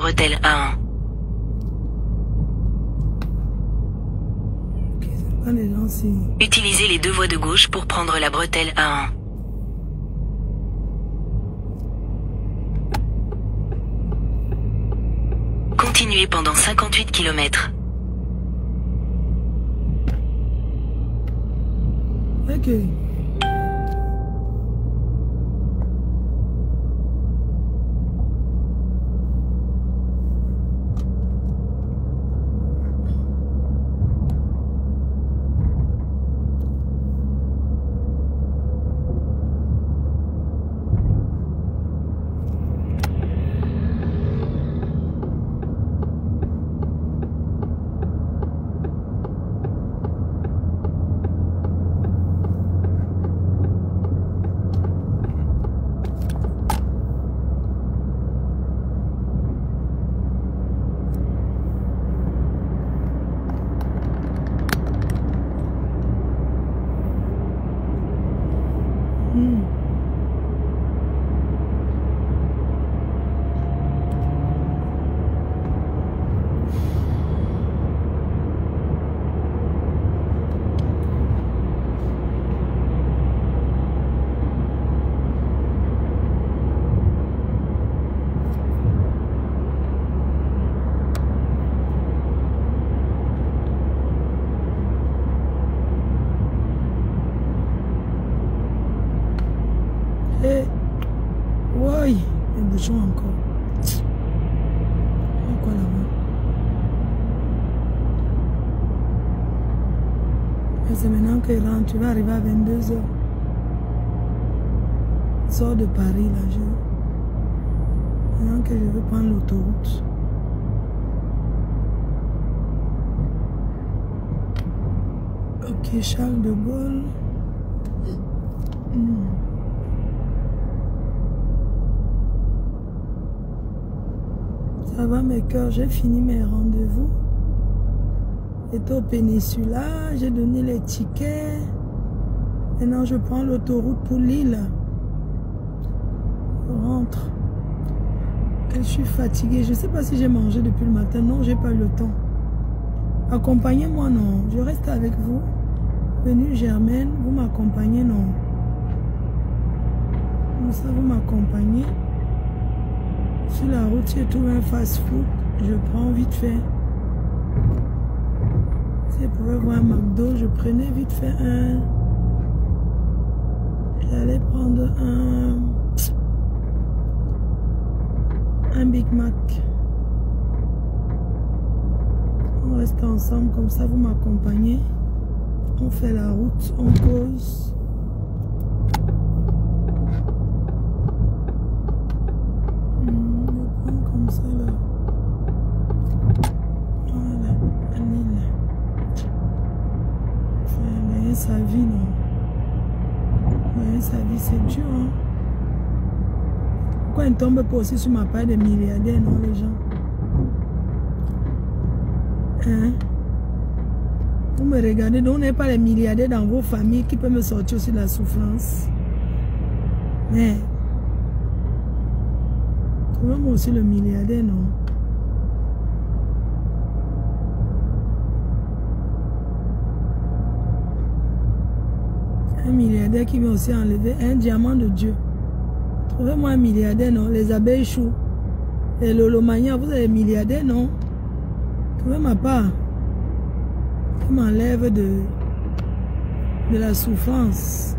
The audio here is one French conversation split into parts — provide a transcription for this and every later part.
Bretelle A1. Ok, c'est pas les gens si... Utilisez les deux voies de gauche pour prendre la bretelle A1. Continuez pendant 58 km. Ok. Et... Ouais, les bouchons encore. Quoi là-bas? Et c'est maintenant qu'il rentre, tu vas arriver à 22 h. Sors de Paris là, maintenant que je veux prendre l'autoroute. Ok, Charles de Gaulle. Ça va mes cœurs, j'ai fini mes rendez-vous. J'étais au Péninsula, j'ai donné les tickets. Maintenant je prends l'autoroute pour Lille. Je rentre. Et je suis fatiguée. Je ne sais pas si j'ai mangé depuis le matin. Non, j'ai pas eu le temps. Accompagnez-moi, non. Je reste avec vous. Venue Germaine, vous m'accompagnez, non. Comme ça, vous m'accompagnez. Sur la route, j'ai trouvé un fast-food. Je prends vite fait. Si je pouvais voir un McDo, je prenais vite fait un. J'allais prendre un Big Mac. On reste ensemble, comme ça vous m'accompagnez. On fait la route, on cause. Je prends comme ça là. Voilà, à Lille. Gagner sa vie, non. Gagner sa vie, c'est dur, hein. Pourquoi ils ne tombent pas aussi sur ma part de milliardaires, non, les gens? Hein? Vous me regardez, donc on n'est pas les milliardaires dans vos familles qui peuvent me sortir aussi de la souffrance. Mais, trouvez-moi aussi le milliardaire, non? Un milliardaire qui vient aussi enlever un diamant de Dieu. Trouvez-moi un milliardaire, non? Les abeilles choux. Et Lolomania, vous avez milliardaire, non? Trouvez ma part. Qui m'enlève de la souffrance.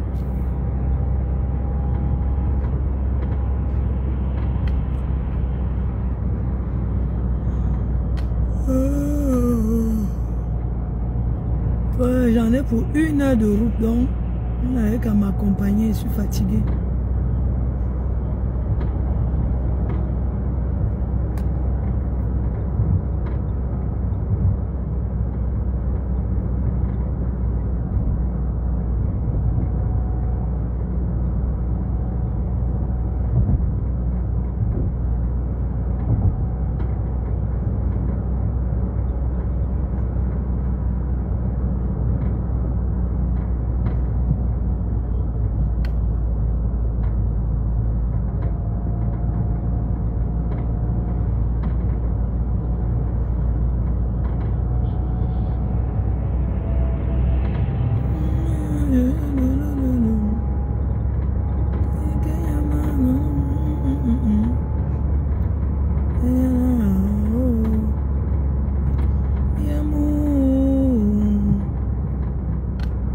J'en ai pour 1 heure de route, donc on n'avait qu'à m'accompagner, je suis fatigué.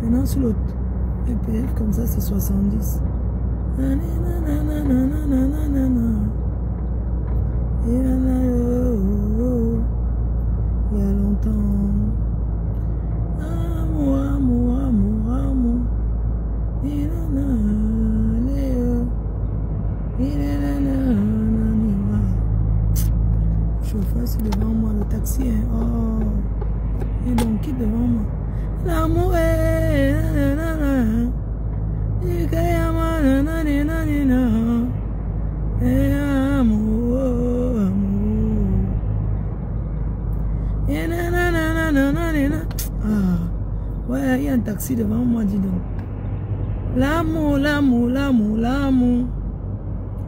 Maintenant sur l'autre EPF comme ça c'est 70. Il y a longtemps. Amour, amour, amour, amour. Chauffeur c'est devant moi, le taxi hein. Oh, il est donc qui devant moi. L'amour est amour, amour. Ah, ouais, il y a un taxi devant moi, dis donc. L'amour, l'amour, l'amour, l'amour.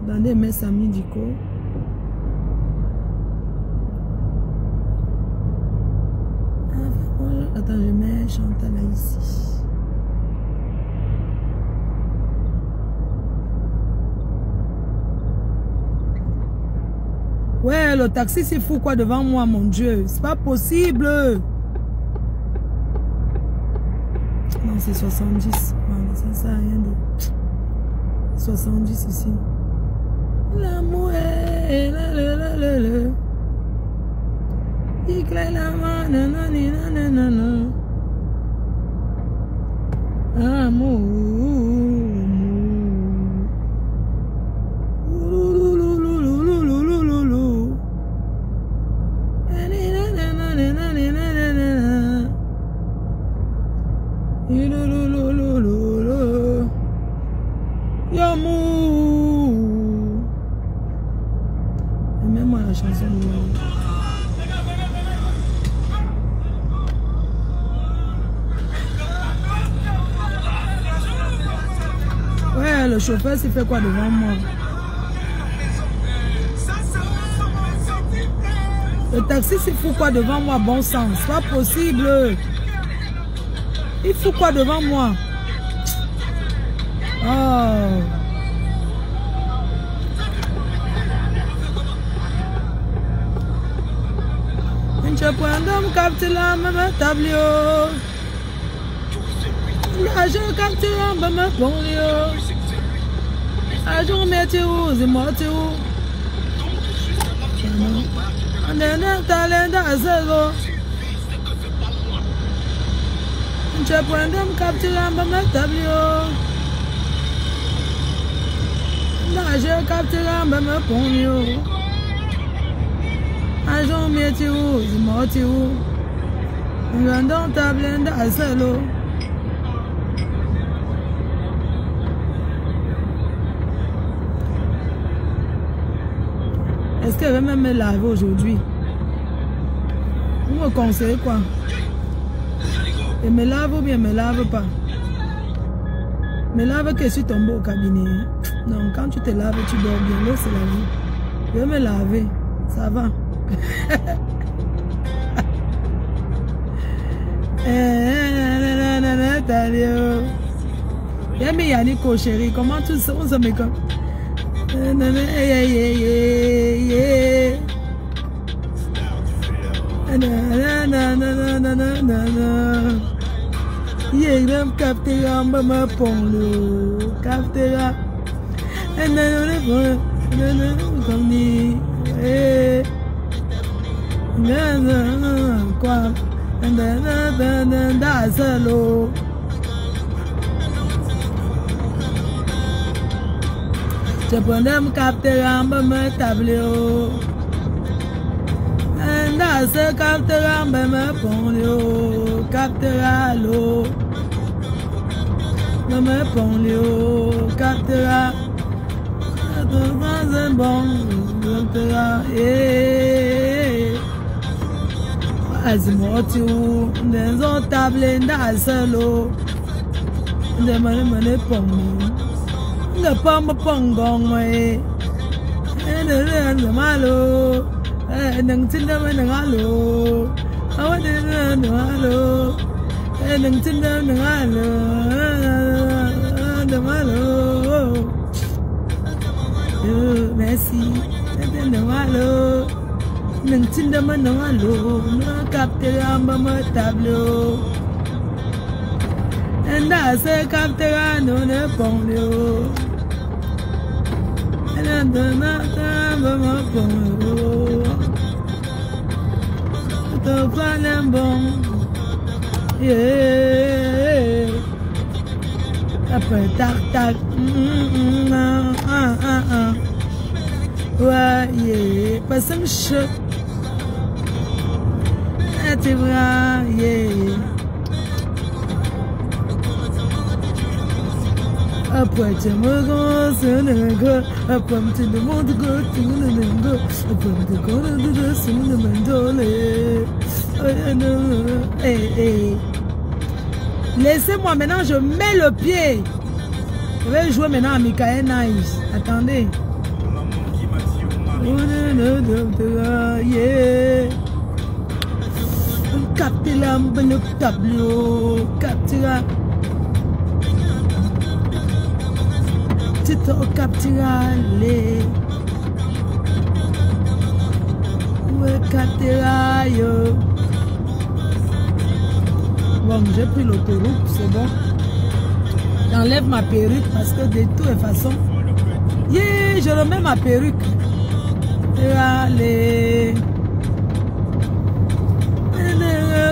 Attendez, mes amis Dico. Attends, je mets Chantal là ici. Ouais, le taxi c'est fou quoi devant moi, mon Dieu. C'est pas possible. Non, c'est 70. Voilà, ça sert à rien de... 70 ici. L'amour est... Il claque la main, nanana. Amour. Mets-moi la chanson de moi. Ouais, le chauffeur s'est fait quoi devant moi? Le taxi s'il fout quoi devant moi, bon sang? C'est pas possible. Il fout quoi devant moi? Oh. Je prends d'homme capte la même tablio. Là je capte la même bonlio. À jour métier où, c'est moi tu où. On est un talent à zéro. Je prends d'homme capte la même tablio. Là je capte la même bonlio. Agent métier où, c'est moi tu où. On est dans ta blende à zéro. Est-ce qu'elle va même me laver aujourd'hui? Vous me conseillez quoi? Et me lave ou bien me lave pas? Me lave que je suis tombée au cabinet. Non, quand tu te laves, tu dors bien. Là, c'est la vie. Je vais me laver. Ça va. Yannick, chérie, comment tu sais? On se met comme... je prends me capter en bas me tableau. Dans ce capter en bas me ponio, capter à l'eau. Me ponio, capter à dans un bon capter à as moi tu dans un table dans ce lot. De me ponio. Le pomme pongong way, and the malo, and then Tinder and hello. I want to learn the malo, and then Tinder and hello, the malo. Messi, and then the malo. N'intinda manalo, no captera mama tableau. And I say captera no ne ponyo. And I do not have a ponyo. The plan and bone. Yeah. Après tac tac. Ouais, yeah. Pas un chat. Tu vois, yeah. Après tu me gonnes, après tu demandes que tu ne go, après tu connais de ce monde. Laissez-moi maintenant, je mets le pied. Je vais jouer maintenant à Michael Nice. Attendez. Yeah. Capter le tableau, captera. Tu te capteras les. Ouais, captera yo. Bon, j'ai pris l'autoroute, c'est bon. J'enlève ma perruque parce que de toute façon, yeah, je remets ma perruque. Allez.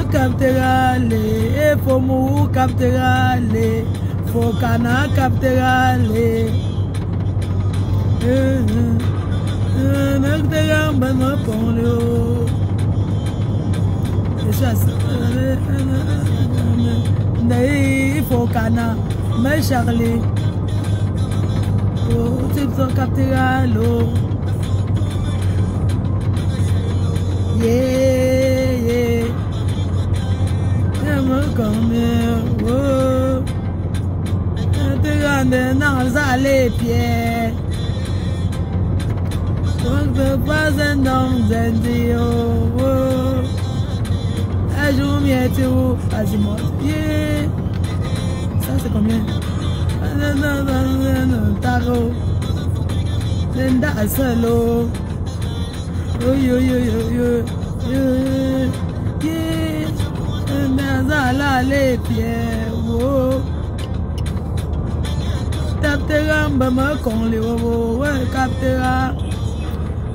Captera les, faut mou captera les, faut cana captera les. Captera ben pour le. Il faut cana, mais Charlie. Oh, tu peux captera l'eau. Yeah, yeah. Comme oh, tu rentres dans les pieds. Donc tu passes dans un dio. Ajoute mieux tu Azimot. Yeah. Ça c'est combien? Taro. Linda solo. Yo yo yo yo yo. Yeah. Dans les pieds, oh. Captera, maman, con les oh, ouais, captera.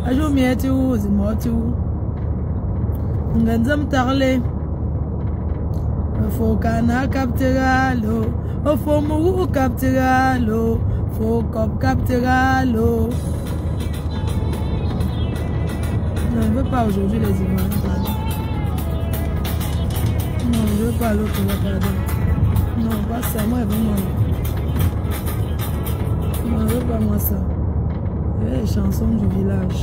Ajout mieux tu, c'est moi tu. N'gazam tarle. Faut cana captera l'eau. Faut mou captera l'eau. Faut cop captera l'eau. Non, je ne veux pas aujourd'hui les images. Non, je ne veux pas l'autre, non, pas ça, moi, vraiment. Non, je ne veux pas moi ça. Les chansons du village.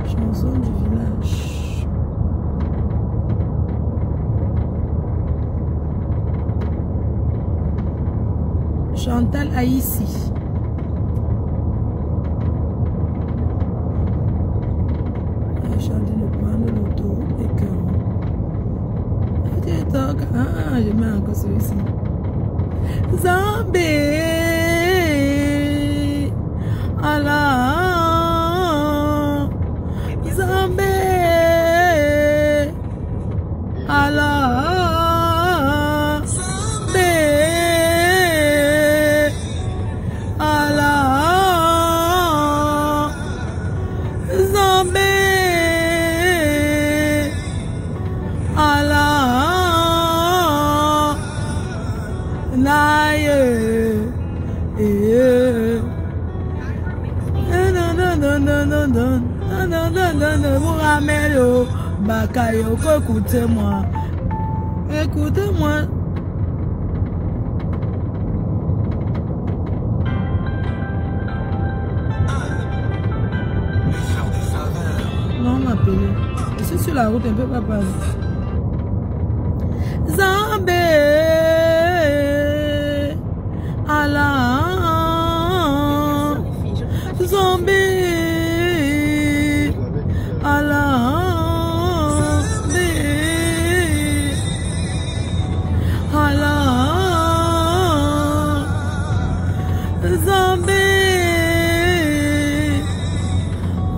Chansons du village. Chantal Haïssi. Chanter le point de l'auto et que. Ah, je mets encore celui-ci. Zambé, Allah, Zambé, Allah, Zambé, Allah, Zambé, Allah. Mouramelio, Bakayo, écoutez-moi. Écoutez-moi. Non, m'appeler. Je suis sur la route, un peu pas parler. Zambé, Allah, Zambé. Allah, Allah, Zambé,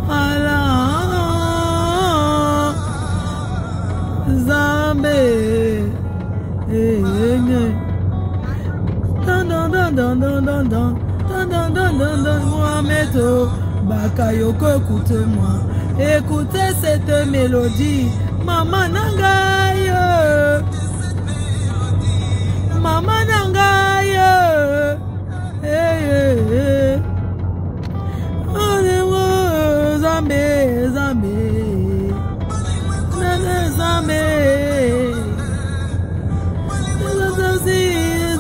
Allah. Mohamed Bakayoko, écoute-moi. Écoutez cette mélodie. Maman Nangaye. Maman Nangaye. Zambe, Zambe. Zambe.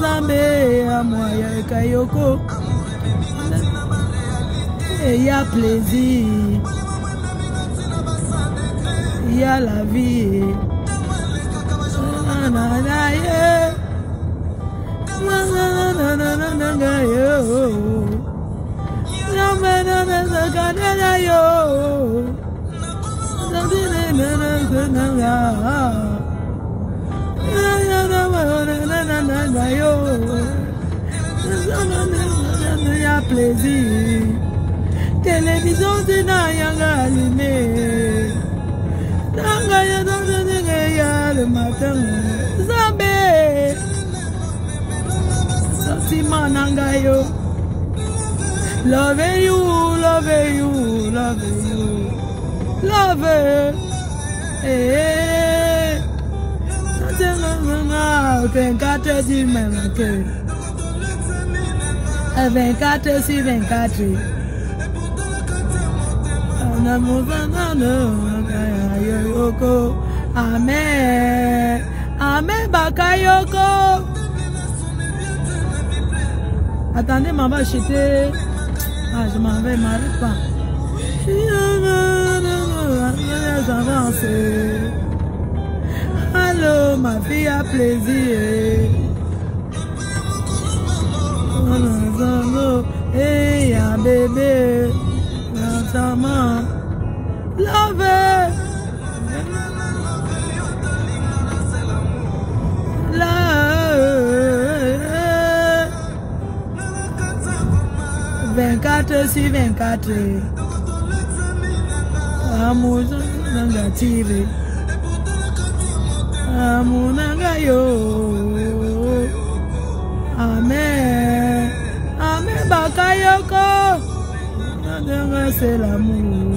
Zambe, Amoya Kayoko. Il y a plaisir. Il y a la vie. Il y a plaisir. Télévision de Nayanga allumée. Nangaya le matin. Zambé. Sentiment Nangayo. Love you, love you, love you. Love. Eh. 24 du même cœur. 24 sur 24. Amen. Amen Bakayoko. Attendez, maman va acheter. Ah, je m'en vais, m'arrête pas. J'avance. Allô, ma fille a plaisir. Hey, un bébé. Maman. Love. 24 sur 24. Amour nanga tiré. Amour nanga yo. Amen. Amen Bakayoko. C'est l'amour.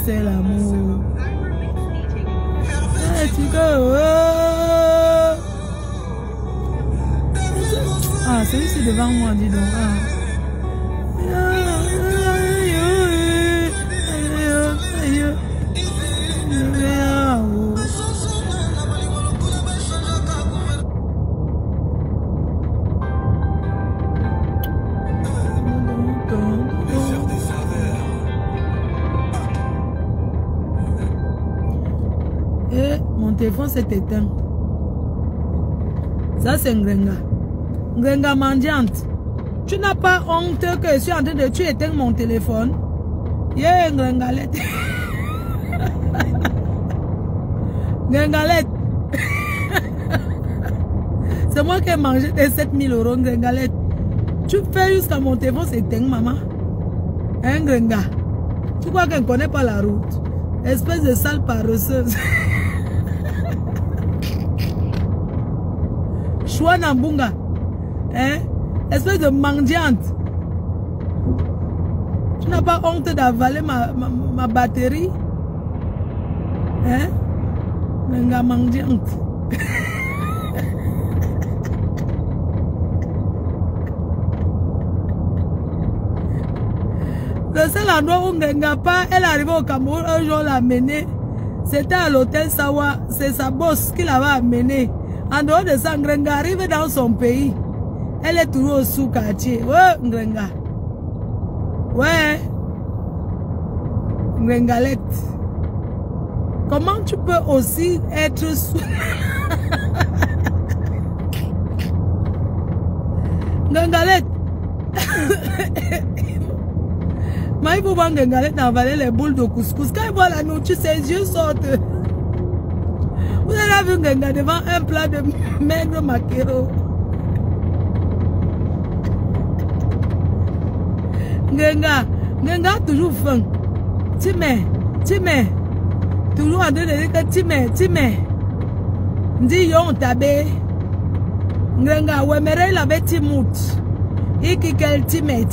C'est l'amour. Ah, celui-ci devant moi, dis donc. Et mon téléphone s'est éteint. Ça, c'est Ngrenga. Ngrenga mendiante. Tu n'as pas honte que je suis en train de... Tu éteins mon téléphone. Yeah, Ngrengalette. Ngrengalette. C'est moi qui ai mangé tes 7000 €, Ngrengalette. Tu fais jusqu'à mon téléphone s'éteint, maman. Hein, Ngrenga? Tu crois qu'elle ne connaît pas la route? Espèce de sale paresseuse. Chouanambunga. Hein? Espèce de mendiante. Tu n'as pas honte d'avaler ma batterie? Hein? Nga mendiante. Le seul endroit où Ngenga pas, elle est arrivée au Cameroun, un jour l'a amenée. C'était à l'hôtel Sawa. C'est sa boss qui l'avait amenée. En dehors de ça, Ngenga arrive dans son pays. Elle est toujours au sous-quartier. Ouais, Ngenga. Ouais. Ngengalette. Comment tu peux aussi être sous... Ngengalette. Mais il faut voir Ngengalette avaler les boules de couscous. Quand il voit la nourriture, ses yeux sortent. Vous avez vu Ngenga devant un plat de maigre maquereau. Ngenga a toujours faim. Timé. Toujours en train de dire que Timé. Dis yon tabé. Ngrenga, Wemere, il avait Timout. Ikikel, Time.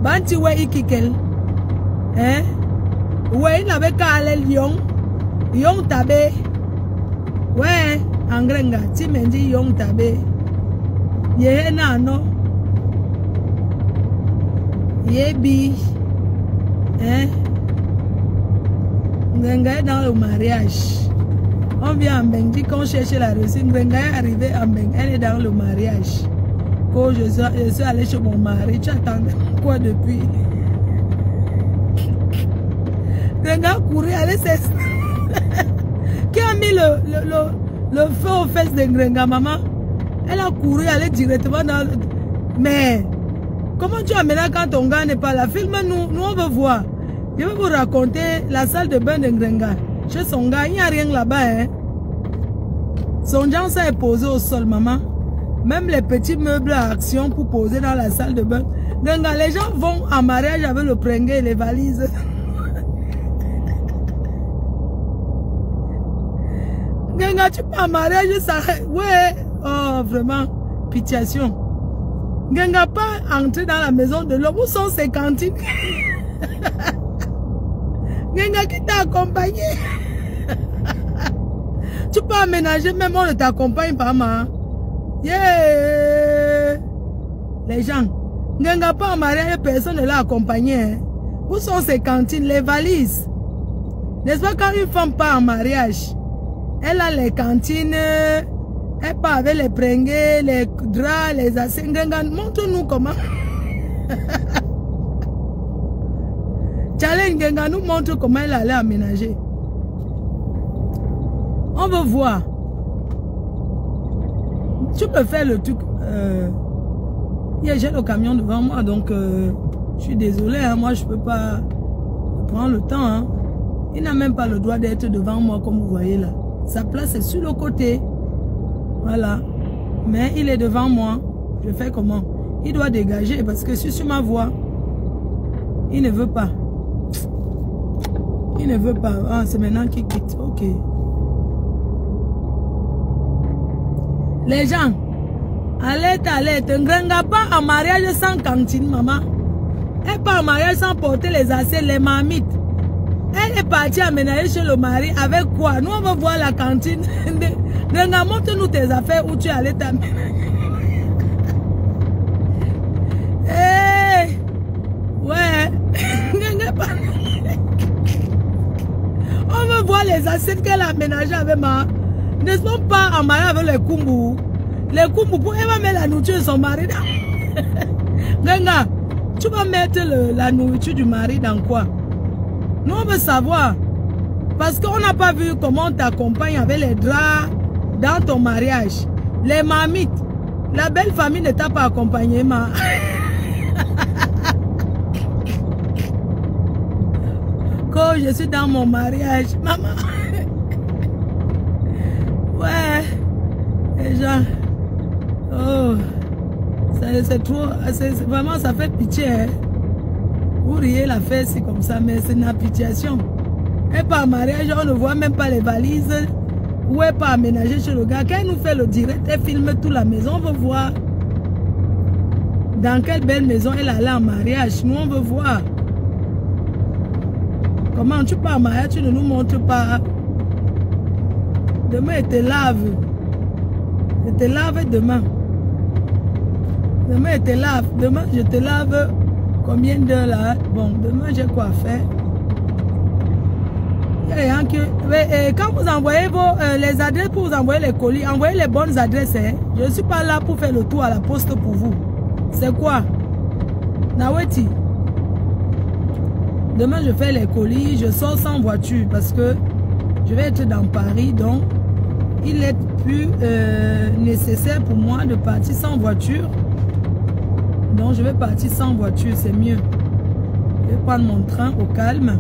Banti, ouais, Ikikel. Hein? Ouais, il avait Kale Lyon. Yon Tabé. Ouais, Ngrenga, Time dit Yon Tabé. Yehena, non? Yebi. Hein? Ngrenga est dans le mariage. On vient à Mbeng, dit qu'on cherche la réussite. Ngrenga est arrivée à Mbeng, elle est dans le mariage. Quand je suis allée chez mon mari, tu attends quoi depuis? Ngrenga a couru, elle est Qui a mis le feu aux fesses de Ngrenga, maman? Elle a couru, elle est directement dans le... Mais, comment tu amènes quand ton gars n'est pas là? Filme-nous, nous on veut voir. Je vais vous raconter la salle de bain de Ngrenga. Chez son gars, il n'y a rien là-bas. Hein? Son genre, ça est posé au sol, maman. Même les petits meubles à action pour poser dans la salle de bain. Ngrenga, les gens vont en mariage avec le prengue et les valises. Ngrenga, tu peux en mariage, ça... Ouais. Oh, vraiment, pitiation. Ngrenga, pas entrer dans la maison de l'homme. Où sont ses cantines? Ngrenga qui t'a accompagné. Tu peux aménager, même on ne t'accompagne pas, ma. Yeah. Les gens. Ngrenga pas en mariage, personne ne l'a accompagné. Hein. Où sont ses cantines, les valises? N'est-ce pas quand une femme part en mariage, elle a les cantines, elle part avec les prengues, les draps, les assiettes. Ngrenga, montre-nous comment. Challenge Ngrenga nous montre comment elle allait aménager. On veut voir. Tu peux faire le truc. J'ai le camion devant moi, donc je suis désolé. Hein, moi, je ne peux pas prendre le temps. Hein. Il n'a même pas le droit d'être devant moi, comme vous voyez là. Sa place est sur le côté. Voilà. Mais il est devant moi. Je fais comment? Il doit dégager parce que je suis sur ma voie. Il ne veut pas. Il ne veut pas. Ah, c'est maintenant qu'il quitte. Ok. Les gens, alerte. Ngrenga pas en mariage sans cantine, maman. Elle pas en mariage sans porter les assiettes, les marmites. Elle est partie aménager chez le mari avec quoi? Nous, on va voir la cantine. Ngrenga, montre-nous tes affaires où tu allais t'aménager. Hey! Ouais. Ngrenga pas... On veut voir les assiettes qu'elle a aménagées avec ma... N'est-ce pas en mariage avec les kumbou? Les kumbou, elle va mettre la nourriture de son mari. Ngrenga, tu vas mettre la nourriture du mari dans quoi? Nous, on veut savoir. Parce qu'on n'a pas vu comment on t'accompagne avec les draps dans ton mariage. Les mamites. La belle famille ne t'a pas accompagné, ma. Quand je suis dans mon mariage, maman. Ouais. Les gens. Oh. C'est trop. Vraiment, ça fait pitié. Hein? Vous riez la fête, c'est comme ça, mais c'est une application. Et par mariage, on ne voit même pas les valises. Ou elle pas aménagé chez le gars. Quand elle nous fait le direct, elle filme toute la maison. On veut voir dans quelle belle maison elle allait en mariage. Nous, on veut voir. Comment tu pars en mariage, tu ne nous montres pas. Demain, elle te lave. Elle te lave demain. Demain, elle te lave. Demain, je te lave. Combien d'heures là? Bon, demain, j'ai quoi faire. Quand vous envoyez les adresses pour vous envoyer les colis, envoyez les bonnes adresses. Hein. Je ne suis pas là pour faire le tour à la poste pour vous. C'est quoi? Naweti. Demain, je fais les colis. Je sors sans voiture parce que je vais être dans Paris. Donc, il est plus nécessaire pour moi de partir sans voiture. Donc, je vais partir sans voiture. C'est mieux. Je vais prendre mon train au calme.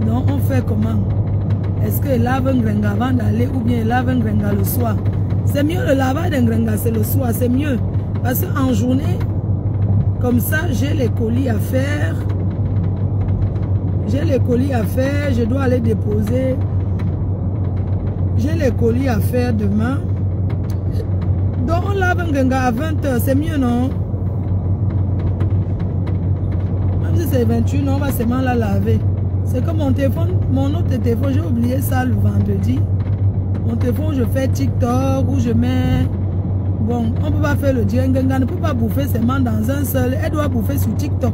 Donc, on fait comment? Est-ce que lave un Ngrenga avant d'aller ou bien lave un Ngrenga le soir? C'est mieux le lavage d'un Ngrenga, c'est le soir, c'est mieux. Parce qu'en journée, comme ça, j'ai les colis à faire. J'ai les colis à faire, je dois aller déposer. J'ai les colis à faire demain. Donc on lave un Ngenga à 20h, c'est mieux non? Même si c'est 28, on va seulement la laver. C'est comme mon téléphone, mon autre téléphone, j'ai oublié ça le vendredi. Mon téléphone, je fais TikTok ou je mets... Bon, on ne peut pas faire le direct. Ngenga ne peut pas bouffer seulement dans un seul. Elle doit bouffer sur TikTok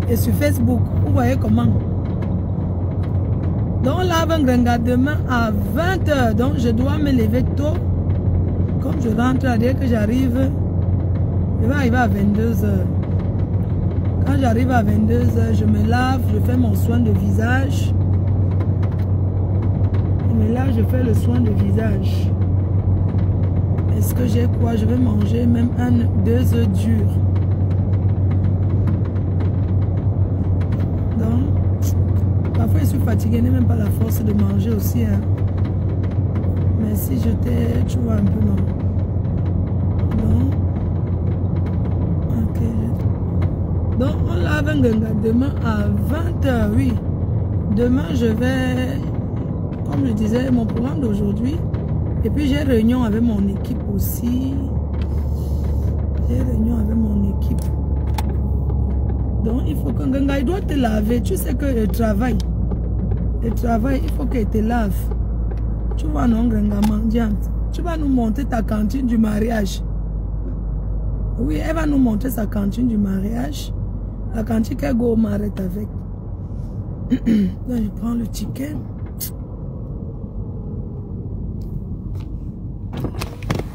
et sur Facebook. Vous voyez comment? Donc on lave un Ngenga demain à 20h. Donc je dois me lever tôt. Comme je rentre à dire que j'arrive, je vais arriver à 22h. Quand j'arrive à 22h, je me lave, je fais mon soin de visage. Je me lave, je fais le soin de visage. Est-ce que j'ai quoi? Je vais manger même 2 œufs durs. Donc, parfois je suis fatiguée, je n'ai même pas la force de manger aussi. Hein. Mais si j'étais, tu vois, un peu non. Non. Ok. Donc, on lave un Ngenga demain à 20h, oui. Demain, je vais, comme je disais, mon programme d'aujourd'hui. Et puis, j'ai réunion avec mon équipe aussi. J'ai réunion avec mon équipe. Donc, il faut qu'un Ngenga, il doit te laver. Tu sais que le travail, il faut qu'il te lave. Tu vois, non, Ngenga mendiante. Tu vas nous montrer ta cantine du mariage. Oui, elle va nous montrer sa cantine du mariage. La cantine qu'elle go m'arrête avec. Là, je prends le ticket.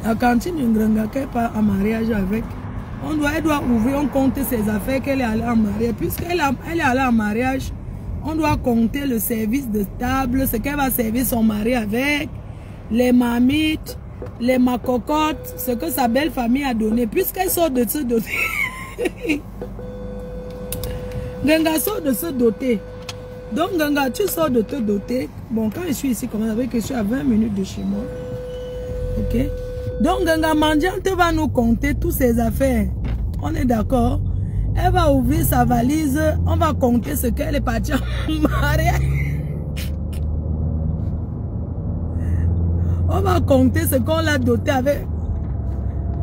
La cantine du Ngenga qu'elle part en mariage avec. Elle doit ouvrir, on compte ses affaires qu'elle est allée en mariage. Puisqu'elle est allée en mariage, on doit compter le service de table, ce qu'elle va servir son mari avec, les mamites, les macocottes, ce que sa belle famille a donné. Puisqu'elle sort de se doter. Ngenga sort de se doter. Donc Ngenga, tu sors de te doter. Bon, quand je suis ici, comme vous savez que je suis à 20 minutes de chez moi. Ok? Donc Ngenga mendiante va nous compter toutes ses affaires. On est d'accord? Elle va ouvrir sa valise. On va compter ce qu'elle est partie en mariage. On va compter ce qu'on l'a doté avec.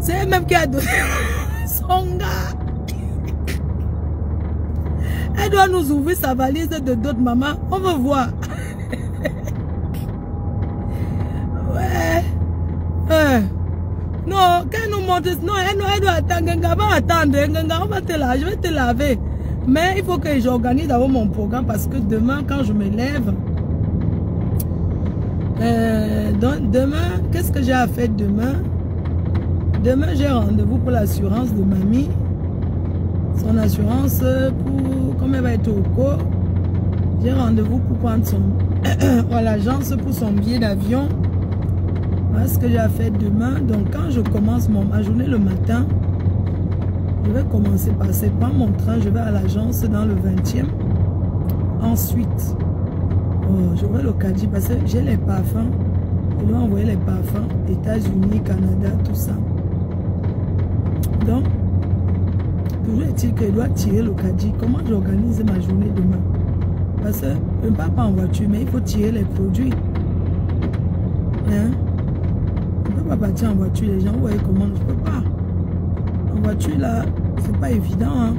C'est elle même qui a doté son gars. Elle doit nous ouvrir sa valise de d'autres mamans. On va voir. Ouais. Non, qu'elle nous montre. Non, elle doit attendre. Ngenga va attendre. Ngenga, on va te laver. Je vais te laver. Mais il faut que j'organise d'abord mon programme parce que demain, quand je me lève, donc demain, qu'est-ce que j'ai à faire demain? Demain, j'ai rendez-vous pour l'assurance de mamie. Son assurance, comme elle va être au cours, j'ai rendez-vous pour prendre l'agence pour son billet d'avion. Voilà ce que j'ai à faire demain. Donc quand je commence ma journée le matin, je vais commencer par prendre mon train, je vais à l'agence dans le 20e. Ensuite, j'aurai le caddie parce que j'ai les parfums. Je dois envoyer les parfums, États-Unis, Canada, tout ça. Donc, toujours est-il que je dois tirer le caddie. Comment j'organise ma journée demain? Parce que je ne pars pas en voiture, mais il faut tirer les produits. Hein? Je ne peux pas partir en voiture. Les gens, vous voyez comment? Je ne peux pas. En voiture, là, c'est pas évident. Hein?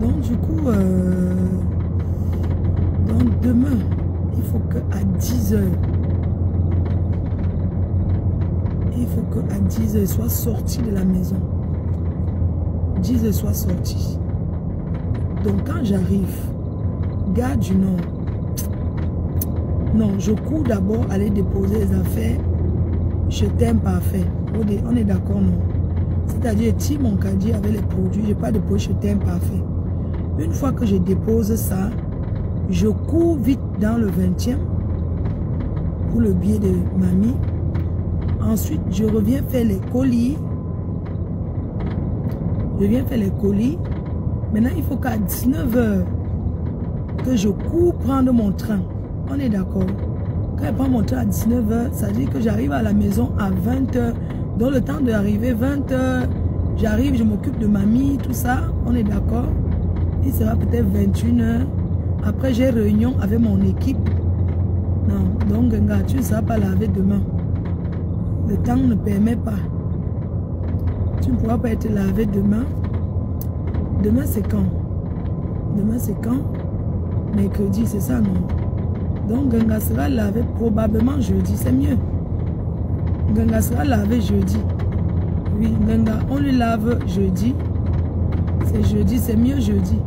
Donc, du coup, donc demain, il faut qu'à 10h, à 10h, soit sorti de la maison. 10h soit sorti. Donc quand j'arrive, gare du Nord, non, je cours d'abord aller déposer les affaires. Je t'aime parfait. On est d'accord, non? C'est-à-dire, si mon caddie avec les produits, je n'ai pas déposé, je t'aime parfait. Une fois que je dépose ça, je cours vite dans le 20e pour le billet de mamie. Ensuite, je reviens faire les colis. Maintenant, il faut qu'à 19h, que je cours prendre mon train. On est d'accord? Quand je prends mon train à 19h, ça veut dire que j'arrive à la maison à 20h. Dans le temps d'arriver 20h, j'arrive, je m'occupe de mamie, tout ça. On est d'accord? Il sera peut-être 21h. Après, j'ai réunion avec mon équipe. Non, donc, Ngenga, tu ne seras pas lavé demain. Le temps ne permet pas. Tu ne pourras pas être lavé demain. Demain, c'est quand? Demain, c'est quand? Mercredi, c'est ça, non? Donc, Ngenga sera lavé probablement jeudi. C'est mieux. Ngenga sera lavé jeudi. Oui, Ngenga, on lui lave jeudi. C'est jeudi, c'est mieux jeudi.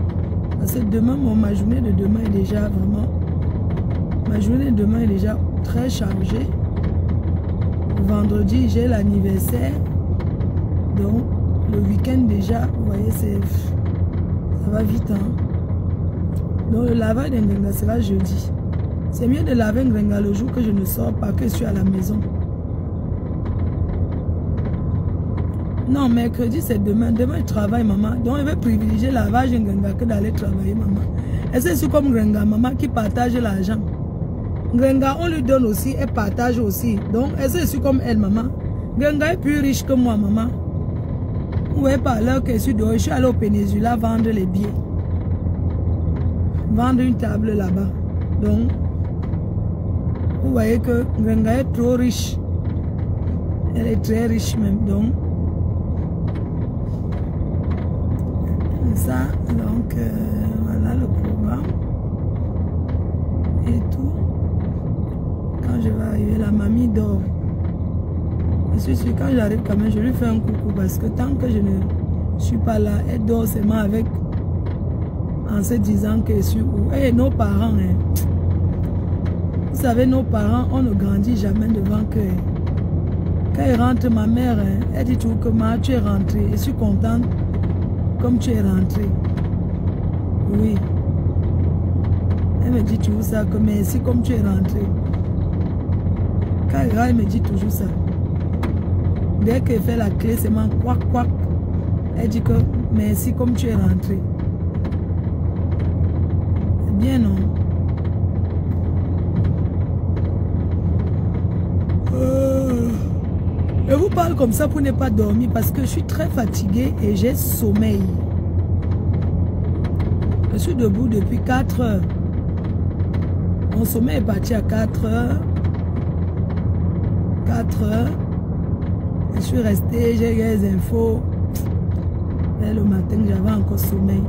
Parce que demain, ma journée de demain est déjà vraiment... Ma journée de demain est déjà très chargée. Vendredi, j'ai l'anniversaire. Donc, le week-end déjà, vous voyez, ça va vite. Hein? Donc, le lavage d'Ngenga sera jeudi. C'est mieux de laver Ngenga le jour que je ne sors pas, que je suis à la maison. Non, mercredi, c'est demain. Demain, je travaille, maman. Donc, je vais privilégier le lavage Ngenga que d'aller travailler, maman. Et c'est comme Ngenga, maman, qui partage l'argent. Ngenga, on lui donne aussi, elle partage aussi. Donc, c'est comme elle, maman. Ngenga est plus riche que moi, maman. Vous voyez par l'heure que je suis dehors, je suis allé au Péninsula vendre les billets. Vendre une table là-bas. Donc, vous voyez que Ngenga est trop riche. Elle est très riche même. Donc, ça, donc, voilà le programme. Et tout. Quand je vais arriver, la mamie dort. Je suis sûr, quand j'arrive quand même, je lui fais un coucou parce que tant que je ne suis pas là, elle dort seulement avec, en se disant que je suis où. Et nos parents, hein, vous savez, nos parents, on ne grandit jamais devant que. Quand elle rentre, ma mère, hein, elle dit toujours que tu es rentrée. Je suis contente comme tu es rentrée. Oui. Elle me dit toujours ça, que merci comme tu es rentrée. Quand elle me dit toujours ça. Dès qu'elle fait la clé, c'est mon quack quack. Elle dit que merci comme tu es rentré. C'est bien, non? Je vous parle comme ça pour ne pas dormir parce que je suis très fatiguée et j'ai sommeil. Je suis debout depuis 4 heures. Mon sommeil est parti à 4 heures. 4 heures. Je suis restée, j'ai les infos. Et le matin, j'avais encore sommeil.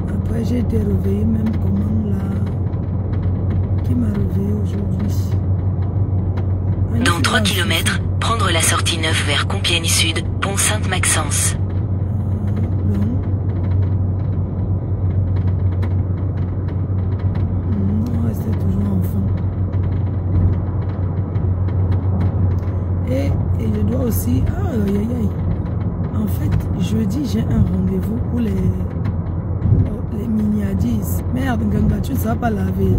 Après, j'ai été réveillée, même comment là. Qui m'a réveillée aujourd'hui? Dans 3 km, prendre la sortie 9 vers Compiègne Sud, pont Sainte-Maxence. Non, restez toujours enfant. Et je dois aussi... En fait, jeudi, j'ai un rendez-vous pour les miniadis. Merde, Ngenga, tu ne seras pas lavé.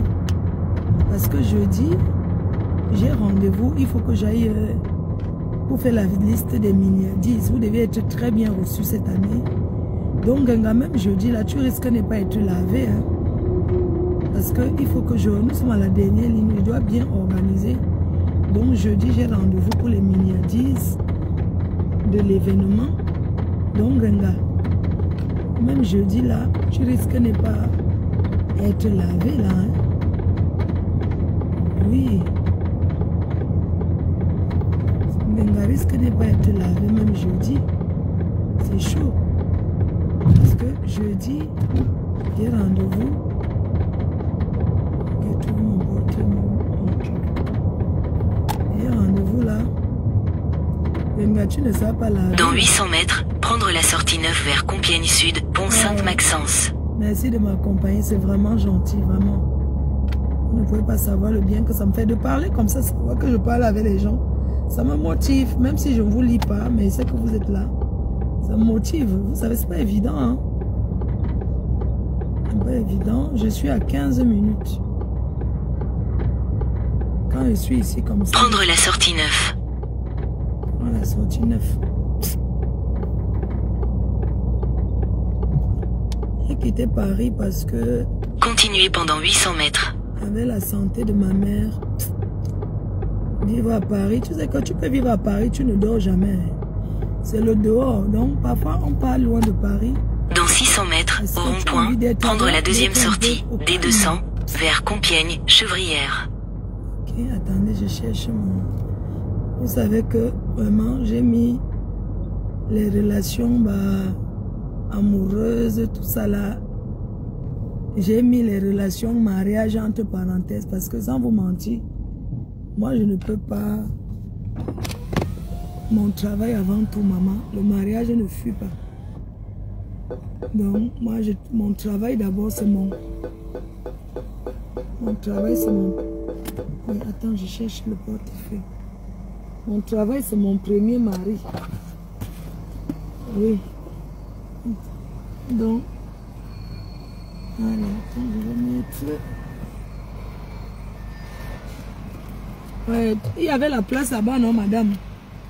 Parce que jeudi, j'ai rendez-vous. Il faut que j'aille pour faire la liste des miniadis. Vous devez être très bien reçu cette année. Donc, Ngenga, même jeudi, là, tu risques de ne pas être lavé. Hein, parce qu'il faut que nous sommes à la dernière ligne. Je dois bien organiser. Donc, jeudi, j'ai rendez-vous pour les miniadis de l'événement. Donc, Ngenga, même jeudi, là, tu risques de ne pas être lavé, là. Hein. Oui. Ngenga risque de ne pas être lavé, même jeudi. C'est chaud. Parce que jeudi, j'ai rendez-vous. Ok, tout mon porte-monnaie. J'ai rendez-vous, là. Ngenga, tu ne sais pas laver. Dans 800 mètres, prendre la sortie 9 vers Compiègne Sud, pont Sainte-Maxence. Merci de m'accompagner, c'est vraiment gentil, vraiment. Vous ne pouvez pas savoir le bien que ça me fait de parler comme ça, savoir que je parle avec les gens. Ça me motive, même si je ne vous lis pas, mais c'est que vous êtes là. Ça me motive, vous savez, c'est pas évident. Hein? C'est pas évident, je suis à 15 minutes. Quand je suis ici comme ça... Prendre la sortie 9. Prendre la sortie 9. J'ai quitté Paris parce que... Continuez pendant 800 mètres. Avec la santé de ma mère, vivre à Paris, tu sais que tu peux vivre à Paris, tu ne dors jamais. C'est le dehors, donc parfois on part loin de Paris. Dans 600 mètres, au rond-point, prendre la deuxième sortie, D200, vers Compiègne, Chevrières. Ok, attendez, je cherche mon... Vous savez que vraiment, j'ai mis les relations amoureuses, tout ça là. J'ai mis les relations mariage entre parenthèses parce que sans vous mentir, moi je ne peux pas. Mon travail avant tout, maman, le mariage ne fut pas. Donc, moi, mon travail d'abord, c'est mon travail, c'est mon... Mais attends, je cherche le portefeuille. Mon travail, c'est mon premier mari. Oui. Donc, allez, attends, je vais mettre... Ouais, il y avait la place là-bas, non, madame?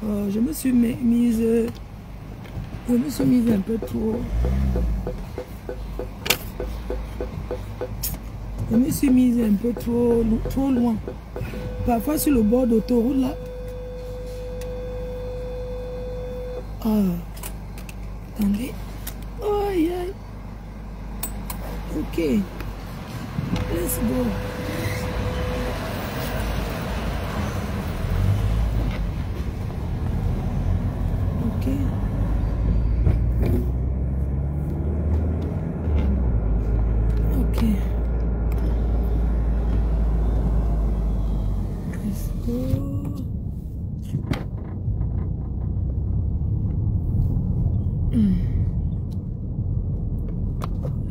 Je me suis mise un peu trop. Je me suis mise un peu trop loin. Parfois sur le bord d'autoroute là. Ah, attendez. Oh, aïe, aïe. Ok. Let's go.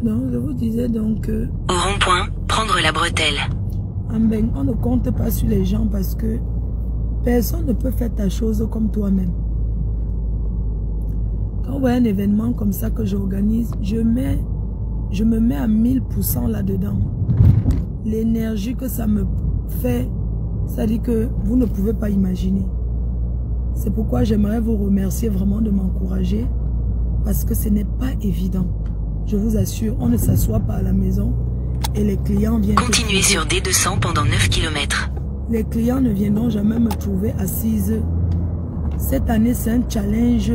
Donc, je vous disais donc que... Au rond-point, prendre la bretelle. On ne compte pas sur les gens parce que personne ne peut faire ta chose comme toi-même. Quand on voit un événement comme ça que j'organise, je me mets à 1000% là-dedans. L'énergie que ça me fait, ça dit que vous ne pouvez pas imaginer. C'est pourquoi j'aimerais vous remercier vraiment de m'encourager parce que ce n'est pas évident. Je vous assure, on ne s'assoit pas à la maison et les clients viennent... Continuez sur D200 pendant 9 km. Les clients ne viendront jamais me trouver assise. Cette année, c'est un challenge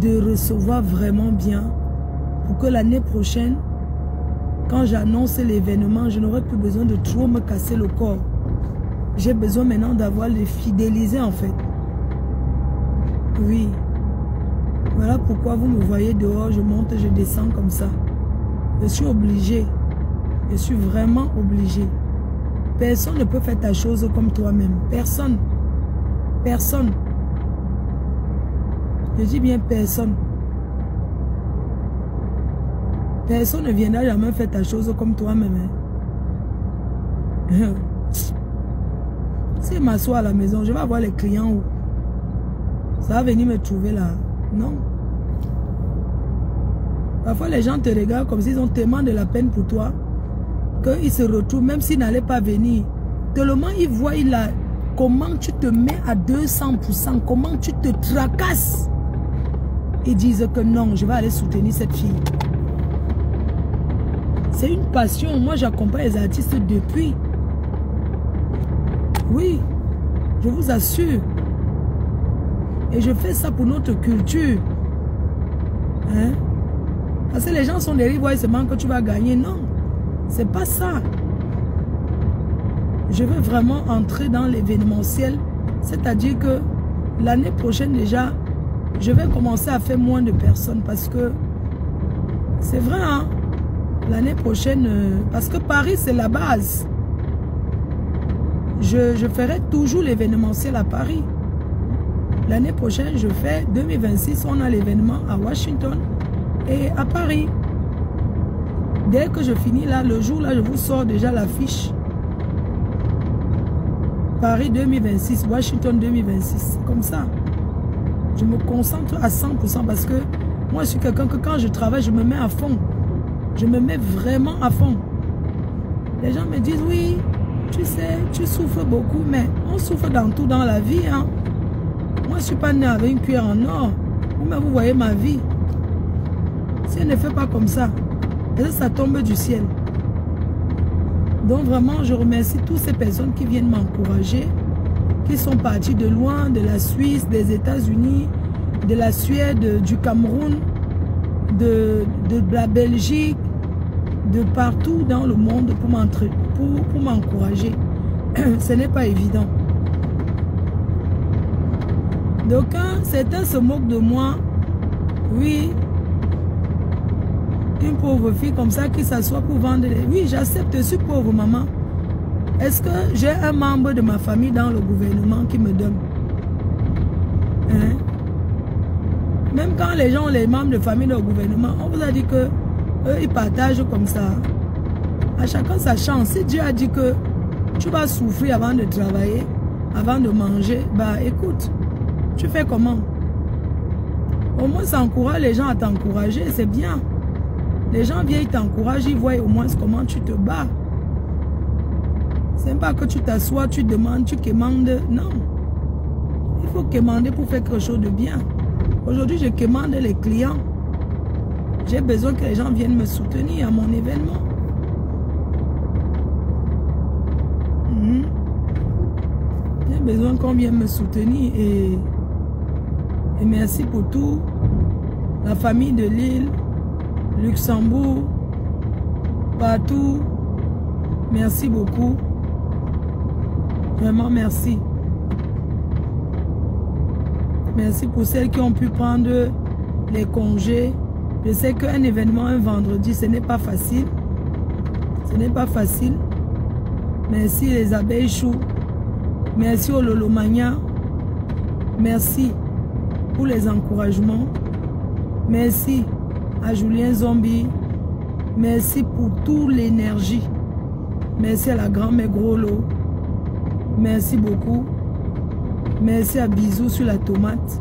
de recevoir vraiment bien pour que l'année prochaine, quand j'annonce l'événement, je n'aurai plus besoin de trop me casser le corps. J'ai besoin maintenant d'avoir les fidélisés en fait. Oui. Voilà pourquoi vous me voyez dehors, je monte, je descends comme ça. Je suis obligé. Je suis vraiment obligé. Personne ne peut faire ta chose comme toi-même. Personne. Personne. Je dis bien personne. Personne ne viendra jamais faire ta chose comme toi-même. Hein. Si je m'assois à la maison, je vais avoir les clients où ça va venir me trouver là. Non. Parfois, les gens te regardent comme s'ils ont tellement de la peine pour toi qu'ils se retrouvent, même s'ils n'allaient pas venir. Tellement ils voient comment tu te mets à 200%, comment tu te tracasses. Ils disent que non, je vais aller soutenir cette fille. C'est une passion. Moi, j'accompagne les artistes depuis. Oui, je vous assure. Et je fais ça pour notre culture. Hein? Parce que les gens sont derrière, ils se demandent que tu vas gagner. Non, c'est pas ça. Je veux vraiment entrer dans l'événementiel. C'est-à-dire que l'année prochaine déjà, je vais commencer à faire moins de personnes. Parce que c'est vrai, hein? L'année prochaine, parce que Paris, c'est la base. Je ferai toujours l'événementiel à Paris. L'année prochaine, je fais 2026, on a l'événement à Washington et à Paris. Dès que je finis là, le jour là, je vous sors déjà l'affiche. Paris 2026, Washington 2026, comme ça. Je me concentre à 100% parce que moi, je suis quelqu'un que quand je travaille, je me mets à fond. Je me mets vraiment à fond. Les gens me disent, oui, tu sais, tu souffres beaucoup, mais on souffre dans tout dans la vie, hein. Moi, je ne suis pas né avec une cuillère en or. Vous voyez ma vie. Si elle ne fait pas comme ça, ça tombe du ciel. Donc vraiment, je remercie toutes ces personnes qui viennent m'encourager, qui sont partis de loin, de la Suisse, des États-Unis, de la Suède, du Cameroun, de la Belgique, de partout dans le monde pour m'encourager. Ce n'est pas évident. Certains se moquent de moi. Oui. Une pauvre fille comme ça qui s'assoit pour vendre. Oui, j'accepte, je suis pauvre, maman. Est-ce que j'ai un membre de ma famille dans le gouvernement qui me donne? Hein? Même quand les gens ont les membres de famille dans le gouvernement, on vous a dit que eux, ils partagent comme ça. À chacun sa chance. Si Dieu a dit que tu vas souffrir avant de travailler, avant de manger, bah écoute, tu fais comment? Au moins, ça encourage les gens à t'encourager, c'est bien. Les gens viennent t'encourager, ils voient au moins comment tu te bats. C'est pas que tu t'assois, tu demandes, tu quémandes. Non. Il faut quémander pour faire quelque chose de bien. Aujourd'hui, je quémande les clients. J'ai besoin que les gens viennent me soutenir à mon événement. J'ai besoin qu'on vienne me soutenir et merci pour tout. La famille de Lille, Luxembourg, partout. Merci beaucoup. Vraiment merci. Merci pour celles qui ont pu prendre les congés. Je sais qu'un événement un vendredi, ce n'est pas facile. Ce n'est pas facile. Merci les abeilles choux. Merci au Lolomania. Merci pour les encouragements. Merci à Julien Zombie. Merci pour toute l'énergie. Merci à la grand-mère Groslo. Merci beaucoup. Merci à Bisous sur la tomate.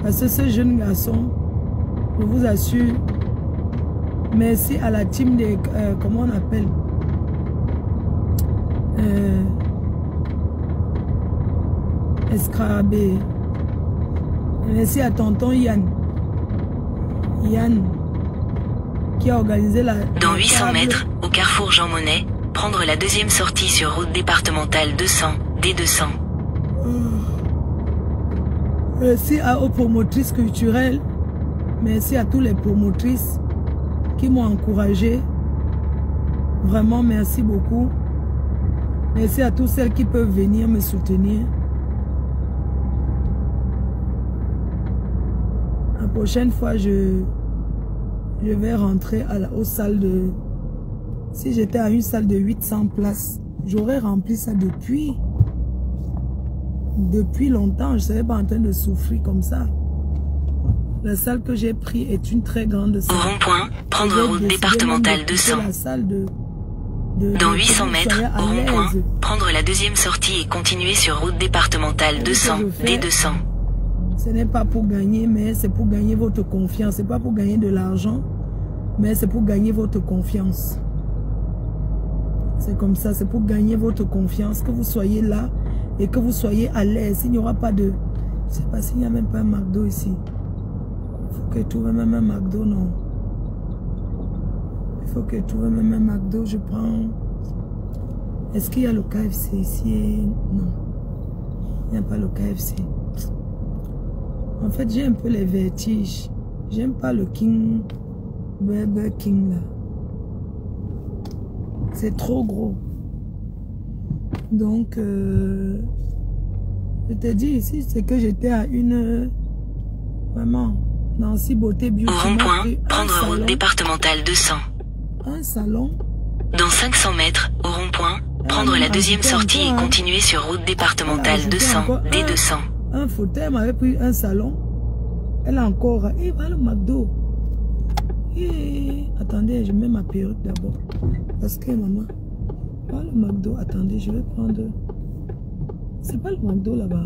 Parce que ce jeune garçon, je vous assure, merci à la team des... comment on appelle? Escarabée. Merci à tonton Yann. Yann, qui a organisé la... Dans 800 mètres, au carrefour Jean Monnet, prendre la deuxième sortie sur route départementale 200, D200. Merci aux promotrices culturelles. Merci à toutes les promotrices qui m'ont encouragé. Vraiment, merci beaucoup. Merci à toutes celles qui peuvent venir me soutenir. La prochaine fois, je vais rentrer aux salles de... Si j'étais à une salle de 800 places, j'aurais rempli ça depuis longtemps. Je ne serais pas en train de souffrir comme ça. La salle que j'ai prise est une très grande salle. Au rond-point, prendre route départementale 200. La salle dans 800 mètres, au rond-point, prendre la deuxième sortie et continuer sur route départementale 200, D200. Ce n'est pas pour gagner, mais c'est pour gagner votre confiance. Ce n'est pas pour gagner de l'argent, mais c'est pour gagner votre confiance. C'est comme ça, c'est pour gagner votre confiance, que vous soyez là et que vous soyez à l'aise. Il n'y aura pas de... Je ne sais pas s'il n'y a même pas un McDo ici. Il faut que je trouve même un McDo, non. Il faut que je trouve même un McDo, je prends... Est-ce qu'il y a le KFC ici? Non. Il n'y a pas le KFC. En fait, j'ai un peu les vertiges. J'aime pas le King... Burger King, là. C'est trop gros. Donc, je te dis ici, c'est que j'étais à une... Vraiment, Nancy Beauté Beauty. Au rond-point, prendre route départementale 200. Un salon. Dans 500 mètres, au rond-point, prendre la deuxième sortie et continuer sur route départementale 200, D200. Un fauteuil m'avait pris un salon. Elle a encore... Et va le McDo. Attendez, je mets ma perruque d'abord. Parce que maman, pas le McDo. Attendez, je vais prendre... C'est pas le McDo là-bas.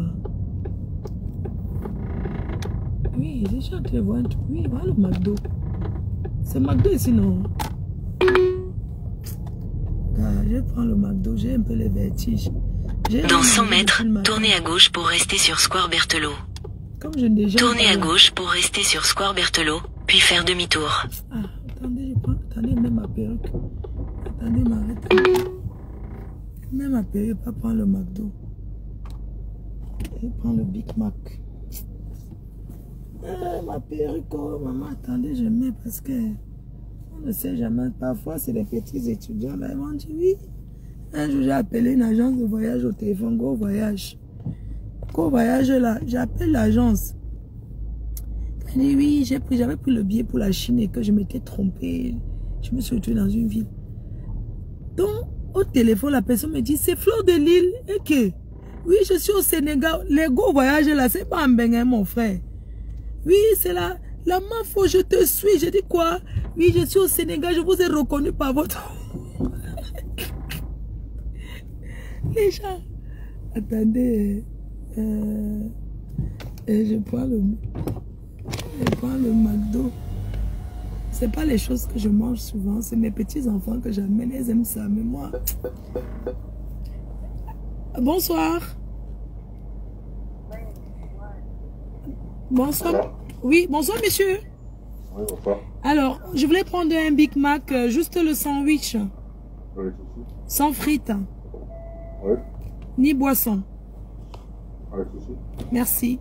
Oui, j'ai déjà entré voir un truc. Oui, voilà le McDo. C'est McDo ici, non? Je vais prendre le McDo. J'ai un peu les vertiges. Dans 100 mètres, tournez à gauche pour rester sur Square Berthelot. Tournez à gauche pour rester sur Square Berthelot, puis faire demi-tour. Ah, attendez, je prends... Attendez, même ma perruque. Attendez, m'arrête. Même ma perruque, pas prendre le McDo. Je prends le Big Mac. Ma perruque, oh, maman, attendez, je mets parce que on ne sait jamais. Parfois, c'est les petits étudiants là, ils m'ont dit oui. Un jour, j'ai appelé une agence de voyage au téléphone, Go Voyage. Qu'au voyage là, j'appelle l'agence. Elle dit oui, j'avais pris le billet pour la Chine et que je m'étais trompée. Je me suis retrouvée dans une ville. Donc, au téléphone, la personne me dit, c'est Fleur de Lille. Et que, oui, je suis au Sénégal. Les gros voyages là, c'est pas en Bénin, mon frère. Oui, c'est là. La meuf, je te suis. Je dis quoi? Oui, je suis au Sénégal, je vous ai reconnu par votre... Les gens... Attendez. Je prends le McDo. C'est pas les choses que je mange souvent. C'est mes petits-enfants que j'amène. Ils aiment ça. Mais moi... Bonsoir. Bonsoir. Oui, bonsoir, monsieur. Oui, bonsoir. Alors, je voulais prendre un Big Mac, juste le sandwich. Oui, sans frites. Oui. Ni boisson. Avec ceci. Merci.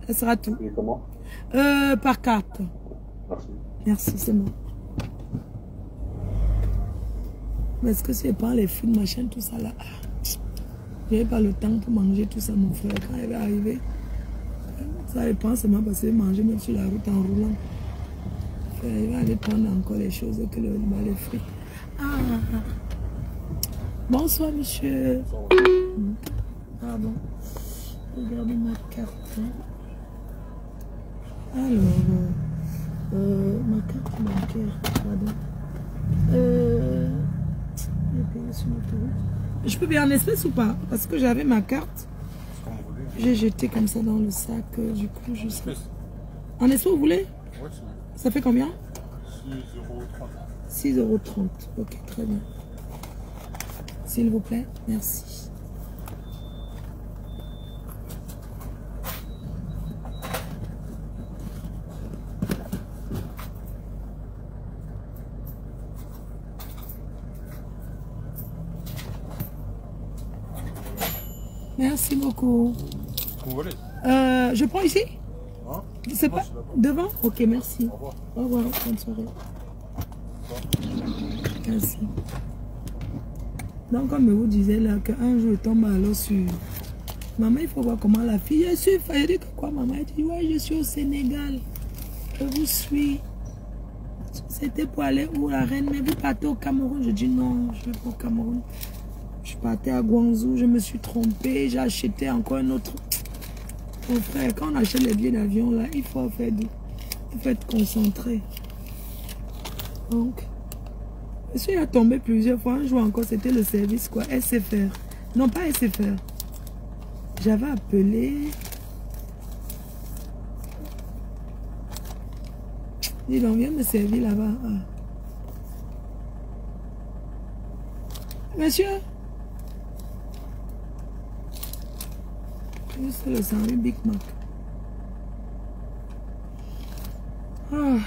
Ça sera tout. Et comment? Par carte. Merci. Merci, c'est bon. Mais est-ce que c'est pas les fruits, machin, tout ça là? Je n'avais pas le temps pour manger tout ça, mon frère. Quand il va arriver, ça dépend seulement parce que manger même sur la route en roulant. Il va aller prendre encore les choses que les fruits. Ah. Bonsoir, monsieur. Pardon. Regardez ma carte. Alors, ma carte bancaire, pardon. J'ai payé sur l'autoroute. Je peux payer en espèces ou pas? Parce que j'avais ma carte. J'ai jeté comme ça dans le sac. Du coup, je sais. En espèces, vous voulez? Oui, c'est bon. Ça fait combien? 6,30 €. 6,30 €. Ok, très bien. S'il vous plaît, merci. Merci beaucoup. Vous voulez? Je prends ici? Hein? C'est pas devant? Ok, merci. Au revoir. Au revoir, bonne soirée. Merci. Donc, comme je vous disais là, qu'un jour, je tombe alors sur... Maman, il faut voir comment la fille... Je suis... Elle dit que quoi, maman? Elle dit, ouais, je suis au Sénégal. Je vous suis. C'était pour aller où, la reine? Mais vous partez au Cameroun? Je dis, non, je vais pas au Cameroun. Je partais à Guangzhou, je me suis trompée. J'ai acheté encore un autre... Mon frère, quand on achète les billets d'avion, là, il faut être concentré. Donc... Je suis tombé plusieurs fois. Un jour encore, c'était le service quoi, SFR. Non, pas SFR. J'avais appelé. Dis donc, viens me servir là-bas. Ah. Monsieur? Juste le sandwich Big Mac. Ah.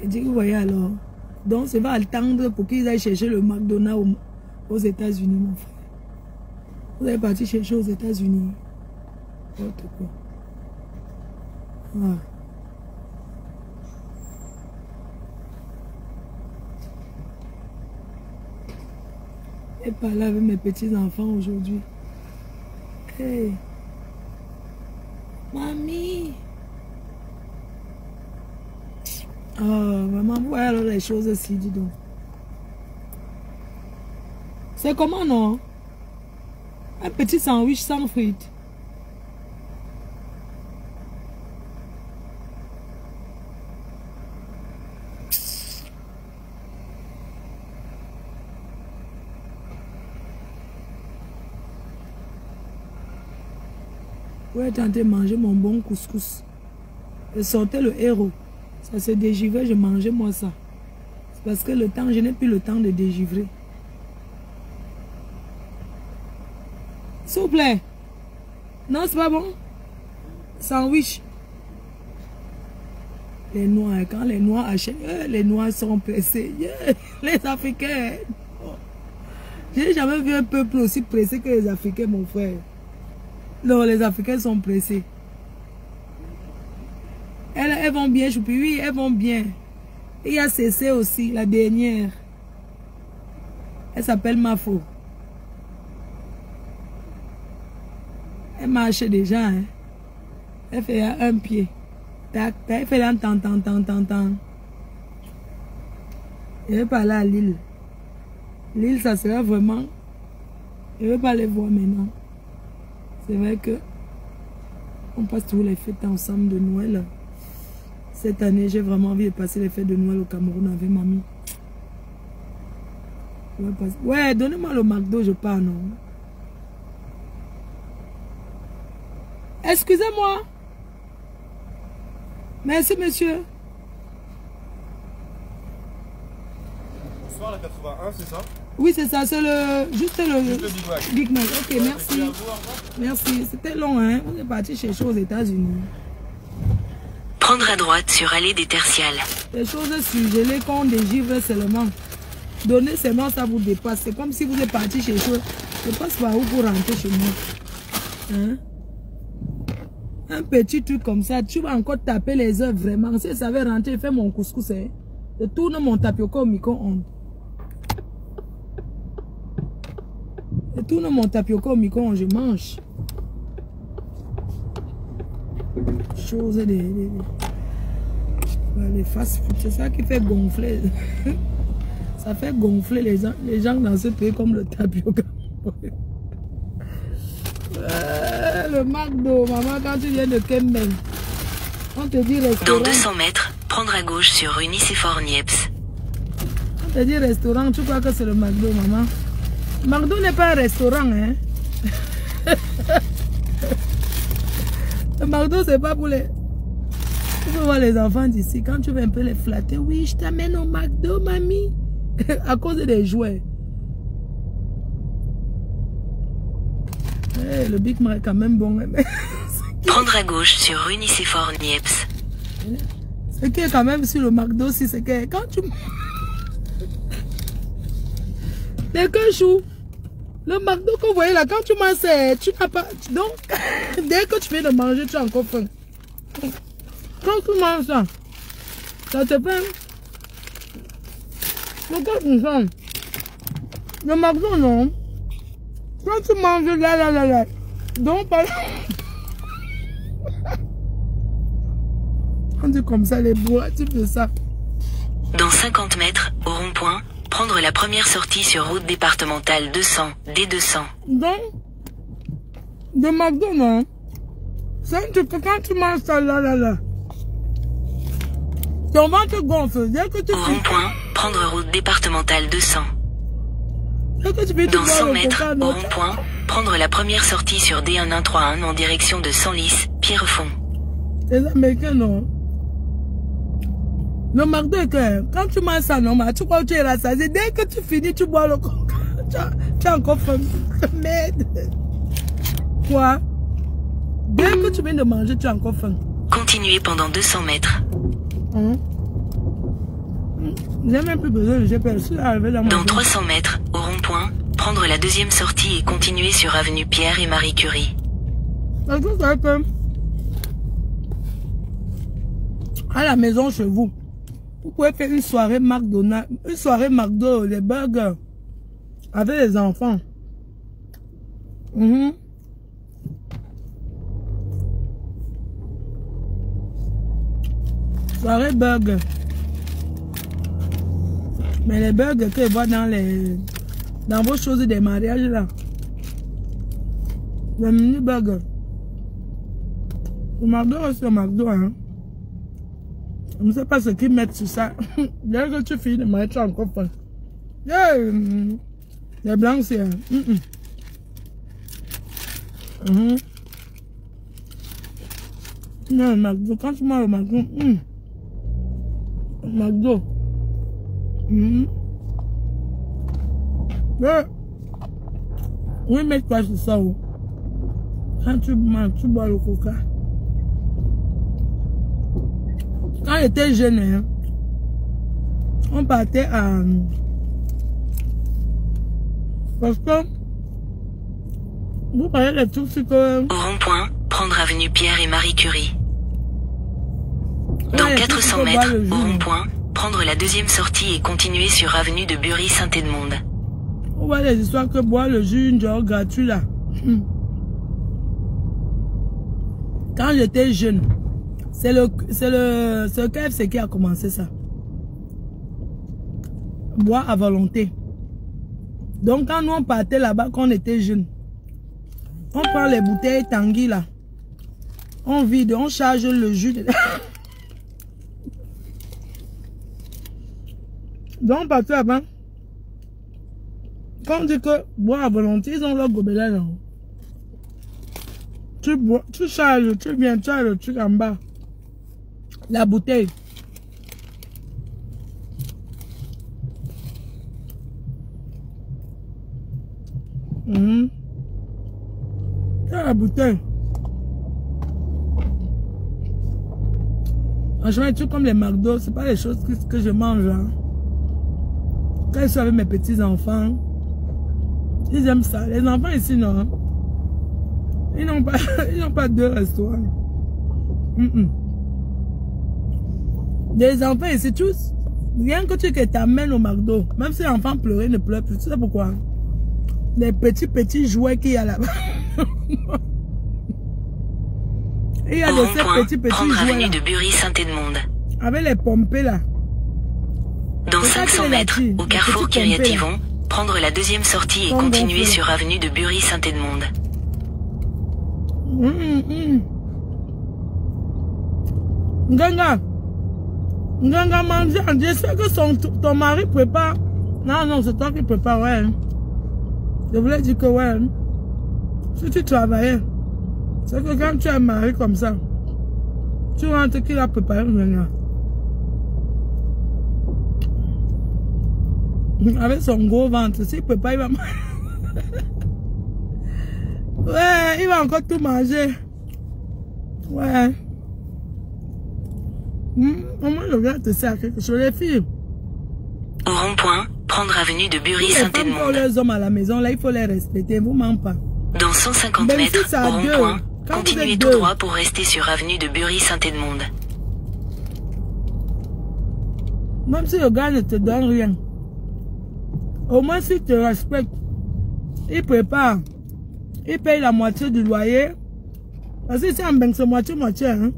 Et dit, vous voyez alors, donc ça va attendre pour qu'ils aillent chercher le McDonald's aux États-Unis, mon frère. Vous allez partir chercher aux États-Unis. N'importe quoi. Ah. Et parler avec mes petits-enfants aujourd'hui. Hey. Mamie. Oh, maman, vous voyez alors les choses aussi, dis donc. C'est comment, non? Un petit sandwich sans frites. Je vais tenter de manger mon bon couscous. Je sortais le héros. Ça se dégivrait, je mangeais moi ça. C'est parce que le temps, je n'ai plus le temps de dégivrer. S'il vous plaît. Non, c'est pas bon. Sandwich. Les Noirs, quand les Noirs achètent, les Noirs sont pressés. Yeah. Les Africains. Oh. Je n'ai jamais vu un peuple aussi pressé que les Africains, mon frère. Non, les Africains sont pressés. Elles vont bien, Choupi. Oui, elles vont bien. Et il y a Cécé aussi, la dernière. Elle s'appelle Mafo. Elle marche déjà. Hein. Elle fait un pied. Tac, tac, elle fait un tant. Je vais parler à Lille. Lille, ça sera vraiment... Je ne vais pas les voir maintenant. C'est vrai que on passe tous les fêtes ensemble de Noël. Cette année, j'ai vraiment envie de passer les fêtes de Noël au Cameroun avec mamie. Ouais, donnez-moi le McDo, je pars, non? Excusez-moi. Merci, monsieur. Bonsoir, la 81, c'est ça? Oui, c'est ça, c'est juste le Big Mac. Big Mac. Ok, merci. Merci, c'était long, hein? On est parti chercher aux États-Unis. Prendre à droite sur allée des Tertiales. Les choses surgelées qu'on dégivre seulement. Donner seulement, ça vous dépasse. C'est comme si vous êtes parti chercher. Je passe par où pour rentrer chez moi? Hein? Un petit truc comme ça, tu vas encore taper les œufs vraiment. Si ça veut rentrer, faire mon couscous, hein? Je tourne mon tapioca au micro-ondes. Je tourne mon tapioca au micro-ondes, je mange. Chose les fast-food, c'est ça qui fait gonfler. Ça fait gonfler les gens dans ce pays comme le tapioca. Le McDo, maman, quand tu viens de Kemben, on te dit restaurant. Dans 200 mètres, prendre à gauche sur Unicefort Niepce. On te dit restaurant, tu crois que c'est le McDo, maman? McDo n'est pas un restaurant, hein? Le McDo, c'est pas pour les... Tu peux voir les enfants d'ici, quand tu veux un peu les flatter, oui, je t'amène au McDo, mamie. À cause des jouets. Hey, le Big Mac est quand même bon. Prendre à gauche sur Unicefort Niepce. Ce qui est quand même sur le McDo, c'est que quand tu... Les cochons, le McDo que vous voyez là, quand tu manges, tu n'as pas... Donc, dès que tu viens de manger, tu as encore faim. Quand tu manges ça, ça te fait... Pourquoi tu sens? Le McDo, non. Quand tu manges là. Donc, par exemple... On dit comme ça, les bois, tu fais ça. Dans 50 mètres, au rond-point, prendre la première sortie sur route départementale 200, D200. Donc, de McDo, non. Ça, quand tu manges ça, là. Ton ventre gonfle. Dès que tu au rond-point, prendre route départementale 200. Dès que tu fais dans 100 mètres, au rond-point, prendre la première sortie sur D1131 en direction de Senlis, Pierrefonds. Les Américains, non. Le McDo est clair. Quand tu manges ça, non, tu crois que tu es rassasié. Dès que tu finis, tu bois le coca. Tu as encore faim. Merde. Quoi? Dès que tu viens de manger, tu as encore faim. Continuez pendant 200 mètres. J'ai même plus besoin de GPS. Dans 300 mètres, au rond-point, prendre la deuxième sortie et continuer sur avenue Pierre et Marie Curie. À la maison chez vous, vous pouvez faire une soirée McDonald's, une soirée McDo, les burgers, avec les enfants. Soirée burger. Mais les burgers que je vois dans vos choses des mariages là. Le mini burger. Le McDo, c'est le McDo, hein. Je ne sais pas ce qu'ils mettent sur ça. Dès que tu finis de manger, tu as encore faim. Les blancs, c'est... Non, le McDo, quand tu manges le McDo, le McDo. Oui, mais quoi sur ça, oh. Quand tu manges, tu bois le coca. Quand j'étais jeune, hein, on partait Parce que vous voyez les trucs, c'est que... Au rond-point, prendre avenue Pierre et Marie Curie. Dans 400 mètres, au rond-point, prendre la deuxième sortie et continuer sur avenue de Bury-Saint-Edmond. Vous voyez les histoires que boire le jus, genre gratuit là. Quand j'étais jeune, c'est le KFC qui a commencé ça. Boire à volonté. Donc quand nous on partait là-bas, quand on était jeunes, on prend les bouteilles Tanguy là. On vide, on charge le jus. Donc on partait là-bas. Quand on dit que boire à volonté, ils ont leur gobelet là. Tu bois, tu charges, tu viens, tu as le truc en bas. La bouteille. La bouteille. Franchement, les trucs comme les McDo, c'est pas les choses que je mange. Hein. Quand je suis avec mes petits-enfants, ils aiment ça. Les enfants ici, non. Ils n'ont pas deux restaurants. Les enfants ici, tous, rien que tu t'amènes au McDo, même si l'enfant pleurait, ne pleure plus. Tu sais pourquoi? Les petits jouets qu'il y a là-bas. Il y a de ces petits jouets là. De Bury-Saint-Edmond. Avec les pompées là. Dans 500 mètres, au carrefour Kyriativon, prendre la deuxième sortie et continuer sur avenue de Bury-Saint-Edmond. Nganga, manger, je sais que ton mari prépare. Non, c'est toi qui prépare, ouais. Je voulais dire que, ouais, si tu travaillais, c'est que quand tu es marié comme ça, tu rentres qu'il a préparé, Nganga. Avec son gros ventre, s'il peut pas, il va ouais, il va encore tout manger. Ouais. Au moins, le gars te sert quelque chose, les filles. Au rond-point, prendre avenue de Bury-Saint-Edmond. Les hommes à la maison, là, il faut les respecter, vous mentez pas. Dans 150 mètres, au rond-point, continuez tout droit pour rester sur avenue de Bury-Saint-Edmond. Même si le gars ne te donne rien, au moins s'il te respecte, il prépare, il paye la moitié du loyer. Parce que c'est un bain, c'est moitié, hein.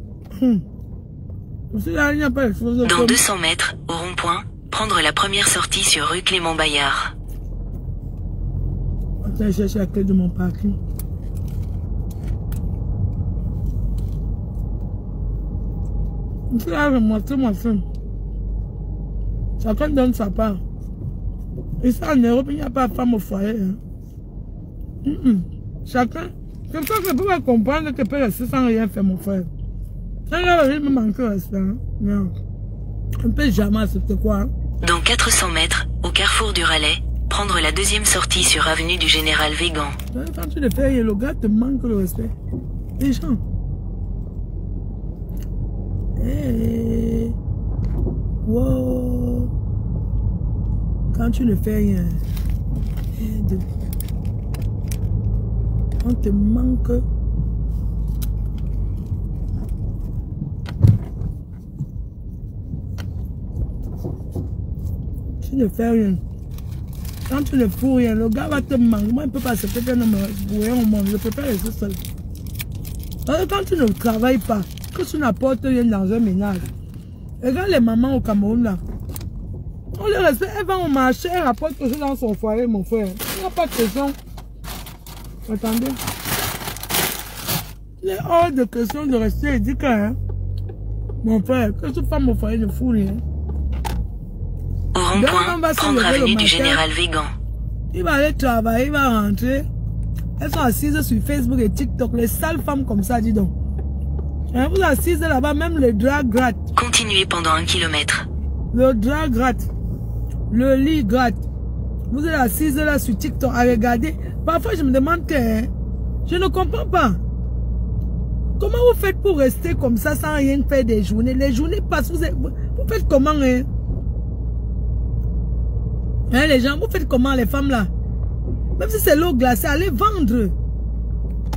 Dans 200 mètres, au rond-point, prendre la première sortie sur rue Clément Bayard. Je vais chercher la clé de mon parking. C'est moitié. Chacun donne sa part. Ici en Europe, il n'y a pas de femme au foyer. Hein. Chacun. Comme ça, je peux pas comprendre que je peux rester sans rien faire, mon frère. Ça me manque de respect. Hein. Non. On ne peut jamais accepter quoi. Hein. Dans 400 mètres, au carrefour du Ralais, prendre la deuxième sortie sur avenue du Général Végan. Quand tu le fais, le gars te manque le respect. Les gens. Hey. Wow. Quand tu ne fais rien, on te manque. Tu ne fais rien. Quand tu ne fous rien, le gars va te manquer. Moi, il ne peut pas se faire qu'un homme pour rien au monde. Je peux pas rester seul. Quand tu ne travailles pas, que tu n'apportes rien dans un ménage. Regarde les mamans au Cameroun là. On les respecte, elles vont au marché, elles rapportent quelque chose dans son foyer, mon frère. Il n'y a pas de question. Attendez. Il est hors de question de rester éduqué, hein. Mon frère, que cette femme au foyer ne fout rien. Au rond-point, prendre avenue du Général Végan. Il va aller travailler, il va rentrer. Elles sont assises sur Facebook et TikTok. Les sales femmes comme ça, dis donc. Hein, vous assises là-bas, même le drap gratte. Continuez pendant 1 kilomètre. Le drap gratte. Le lit gratte. Vous êtes assises là sur TikTok à regarder. Parfois, je me demande que... Hein, je ne comprends pas. Comment vous faites pour rester comme ça sans rien faire des journées? Les journées passent. Vous faites comment, hein? Hein, les gens, vous faites comment, les femmes là? Même si c'est l'eau glacée, allez vendre.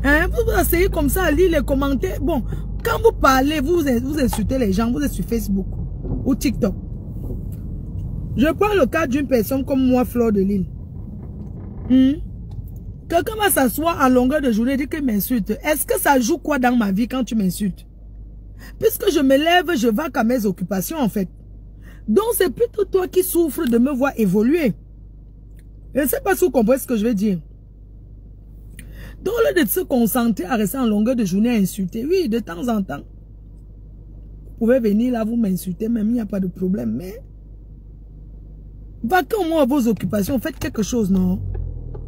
Hein? Vous asseyez comme ça à lire les commentaires. Bon, quand vous parlez, vous insultez les gens, vous êtes sur Facebook ou TikTok. Je prends le cas d'une personne comme moi, Fleur de Lille. Quelqu'un va s'asseoir en longueur de journée et dire qu'il m'insulte. Est-ce que ça joue quoi dans ma vie quand tu m'insultes? Puisque je me lève, je vais qu'à mes occupations en fait. Donc c'est plutôt toi qui souffres de me voir évoluer. Je ne sais pas si vous comprenez ce que je veux dire. Donc au lieu de se concentrer à rester en longueur de journée à insulter, oui, de temps en temps, vous pouvez venir là, vous m'insulter, même il n'y a pas de problème, mais vaquez au moins à vos occupations, faites quelque chose, non?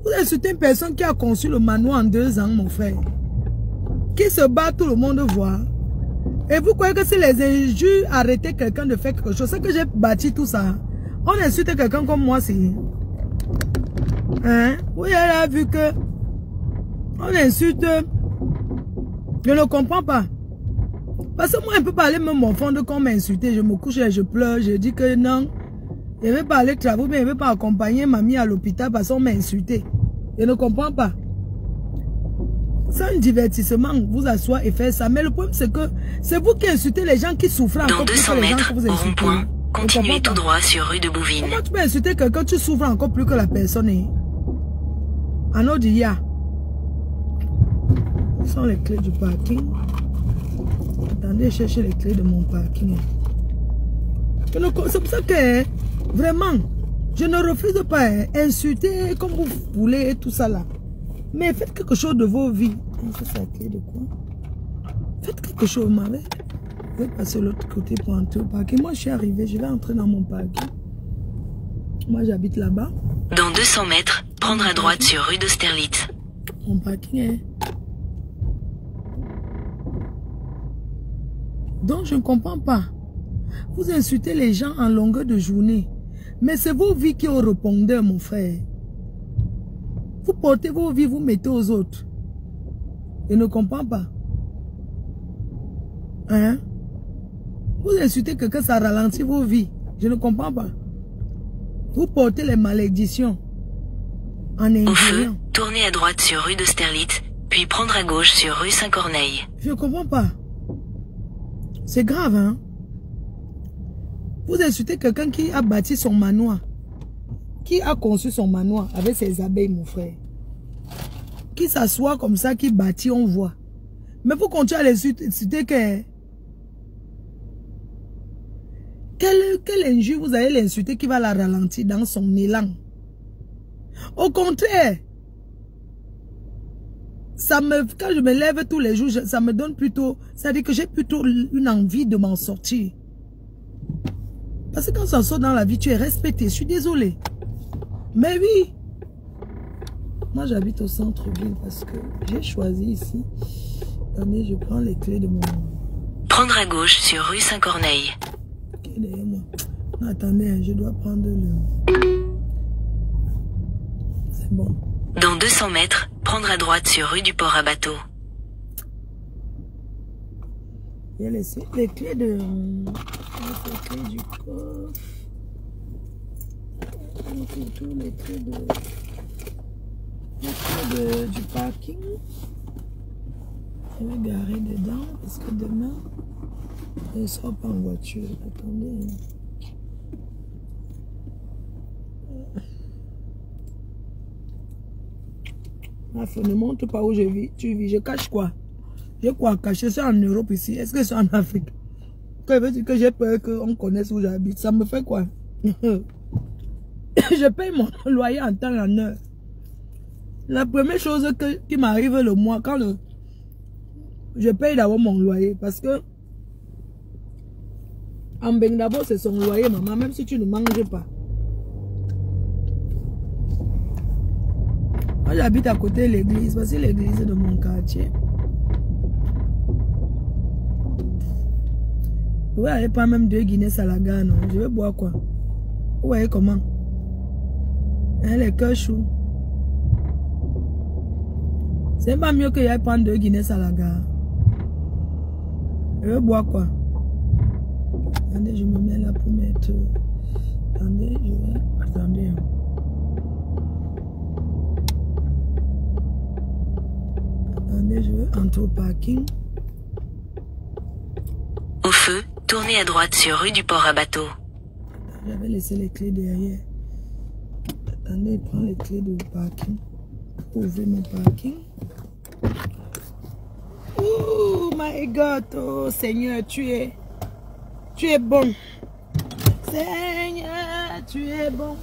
Vous insultez une personne qui a conçu le manoir en 2 ans, mon frère. Qui se bat, tout le monde voit. Et vous croyez que si les injures arrêtaient quelqu'un de faire quelque chose, c'est que j'ai bâti tout ça. On insulte quelqu'un comme moi, c'est... Hein? Vous avez vu que... On insulte... Je ne comprends pas. Parce que moi, on peut parler même mon fond de qu'on m'a insulté. Je me couche et je pleure. Je dis que non. Je ne vais pas aller travailler, mais je ne vais pas accompagner mamie à l'hôpital parce qu'on m'a insulté. Je ne comprends pas. C'est un divertissement, vous asseoir et faire ça. Mais le problème, c'est que c'est vous qui insultez les gens qui souffrent encore plus que les gens que vous insultez. Dans 200 mètres, au rond-point, continuez tout droit sur rue de Bouvines. Comment tu peux insulter quelqu'un, tu souffres encore plus que la personne? En Odia. Ce sont les clés du parking. Attendez, chercher les clés de mon parking. C'est pour ça que, vraiment, je ne refuse pas insulter comme vous voulez et tout ça là. Mais faites quelque chose de vos vies. Ça, c'est la clé de quoi? Faites quelque chose, ma mère. Je vais passer de l'autre côté pour entrer au parking. Moi, je suis arrivé, je vais entrer dans mon parking. Moi, j'habite là-bas. Dans 200 mètres, prendre à droite sur rue d'Austerlitz. Mon parking est... Donc, je ne comprends pas. Vous insultez les gens en longueur de journée. Mais c'est vos vies qui ont répondeur, mon frère. Vous portez vos vies, vous mettez aux autres. Je ne comprends pas. Hein? Vous insultez quelqu'un, ça ralentit vos vies. Je ne comprends pas. Vous portez les malédictions en injuriant. Au feu, tournez à droite sur rue d'Austerlitz, puis prendre à gauche sur rue Saint-Corneille. Je ne comprends pas. C'est grave, hein? Vous insultez quelqu'un qui a bâti son manoir. Qui a conçu son manoir avec ses abeilles, mon frère. Qui s'assoit comme ça, qui bâtit, on voit. Mais vous continuez à les insulter que... Quelle injure vous allez l'insulter qui va la ralentir dans son élan? Au contraire, quand je me lève tous les jours, ça me donne plutôt... Ça dit que j'ai plutôt une envie de m'en sortir. Parce que quand ça sort dans la vie, tu es respecté. Je suis désolée. Mais oui. Moi, j'habite au centre-ville parce que j'ai choisi ici. Attendez, je prends les clés de mon... Prendre à gauche sur rue Saint-Corneille. Ok, derrière moi. Non, attendez, je dois prendre le... C'est bon. Dans 200 mètres, prendre à droite sur rue du Port à Bateau. J'ai laissé les clés de... Les clés du coffre. Les clés du parking. Je vais garer dedans parce que demain, je ne sors pas en voiture. Attendez. Ne montre pas où je vis. Tu vis, je cache quoi? J'ai quoi cacher? Je suis en Europe ici. Est-ce que je suis en Afrique? Quand je veux dire que j'ai peur qu'on connaisse où j'habite, ça me fait quoi? Je paye mon loyer en temps et en heure. La première chose qui m'arrive le mois, quand je paye d'abord mon loyer, parce que en Bengdabo, c'est son loyer, maman, même si tu ne manges pas. Moi, j'habite à côté de l'église. Voici l'église de mon quartier. Vous n'avez pas même 2 Guinness à la gare, non? Je vais boire quoi? Vous voyez comment? Hein, les cœurs chauds. C'est pas mieux que j'aille prendre 2 Guinness à la gare. Je vais boire quoi? Attendez, je me mets là pour mettre... Attendez, je vais... Attendez. Attendez, je veux entrer au parking. Au feu, tournez à droite sur rue du Port à Bateau. J'avais laissé les clés derrière. Attendez, prends les clés du parking. Ouvrir mon parking. Oh my God, oh Seigneur, tu es bon. Seigneur, tu es bon.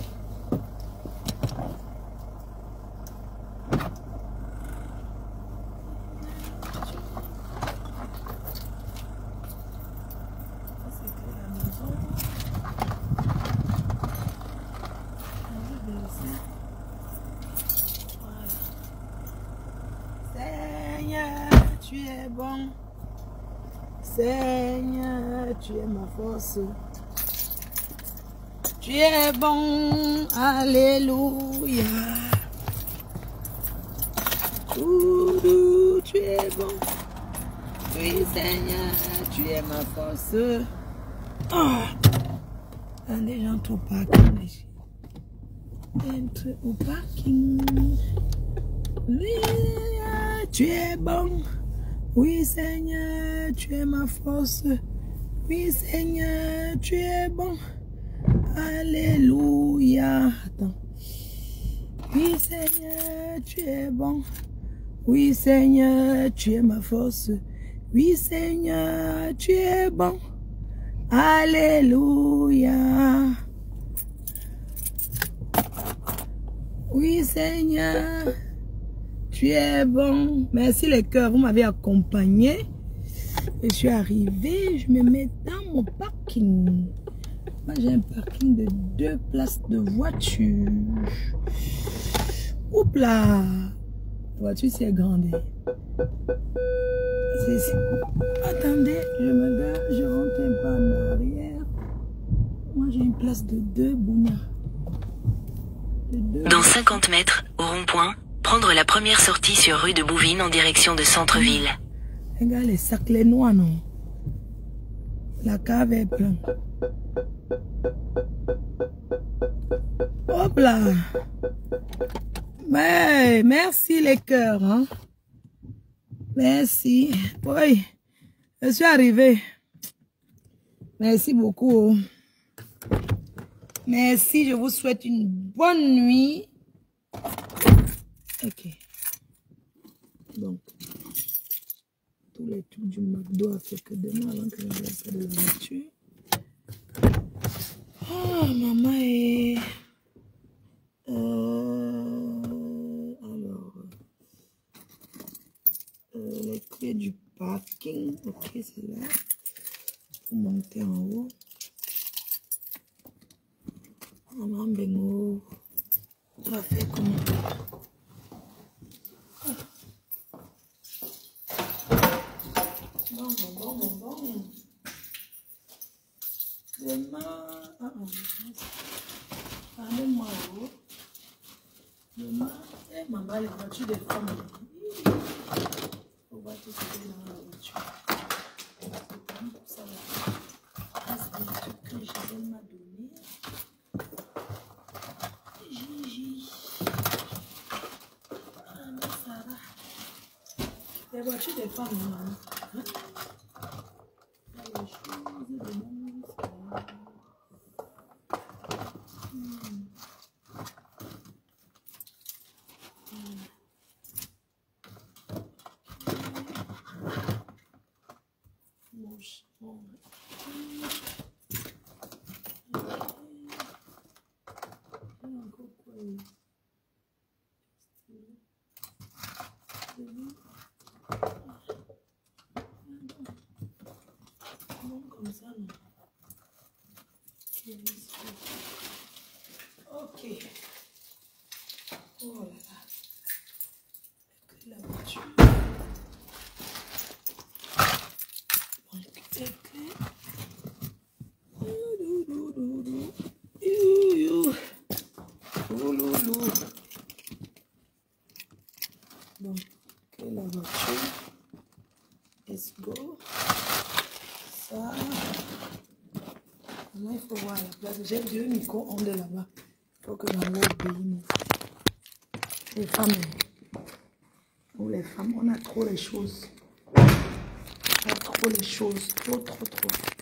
Bon, Seigneur, tu es ma force. Tu es bon, alléluia. Tu es bon. Oui, Seigneur, tu es ma force. Allez, j'entre au parking. Entre au parking. Oui, tu es bon. Oui, Seigneur, tu es ma force. Oui, Seigneur, tu es bon. Alléluia. Attends. Oui, Seigneur, tu es bon. Oui, Seigneur, tu es ma force. Oui, Seigneur, tu es bon. Alléluia. Oui, Seigneur. Tu es bon. Merci les cœurs, vous m'avez accompagné. Je suis arrivée, je me mets dans mon parking. Moi j'ai un parking de 2 places de voiture. Oups là. La voiture c'est grande. Attendez, je me gare, je rentre un peu en arrière. Moi j'ai une place de 2 bougnats. Dans 50 mètres, au rond-point, prendre la première sortie sur rue de Bouvines en direction de centre-ville. Regarde les sacs, les noix, non? La cave est pleine. Hop là! Mais, merci les cœurs, hein? Merci. Oui, je suis arrivée. Merci beaucoup. Merci, je vous souhaite une bonne nuit. Ok. Donc, tous les trucs du McDo à faire que demain avant que je laisse de la voiture. Oh, maman est... alors, les clés du parking. Ok, c'est là. Pour monter en haut. Maman, Bengo. On va faire comment? Bon. Demain, parlez-moi en haut. Demain, maman, les voitures des femmes. On va tout faire dans la voiture. Ça va. C'est des trucs que Gisèle m'a donné. Gigi. Anna Sarah. Les voitures des femmes, non? Les choses de mon histoire. Comme ça, non. Ok. Oh là là. La voiture. Donc, la voiture. Let's go. Ça. Maintenant, il faut voir la place. J'ai 2 micro-ondes là-bas. Il faut que j'envoie au pays. Les femmes. Nous, les femmes, on a trop les choses. On a trop les choses. Trop, trop, trop.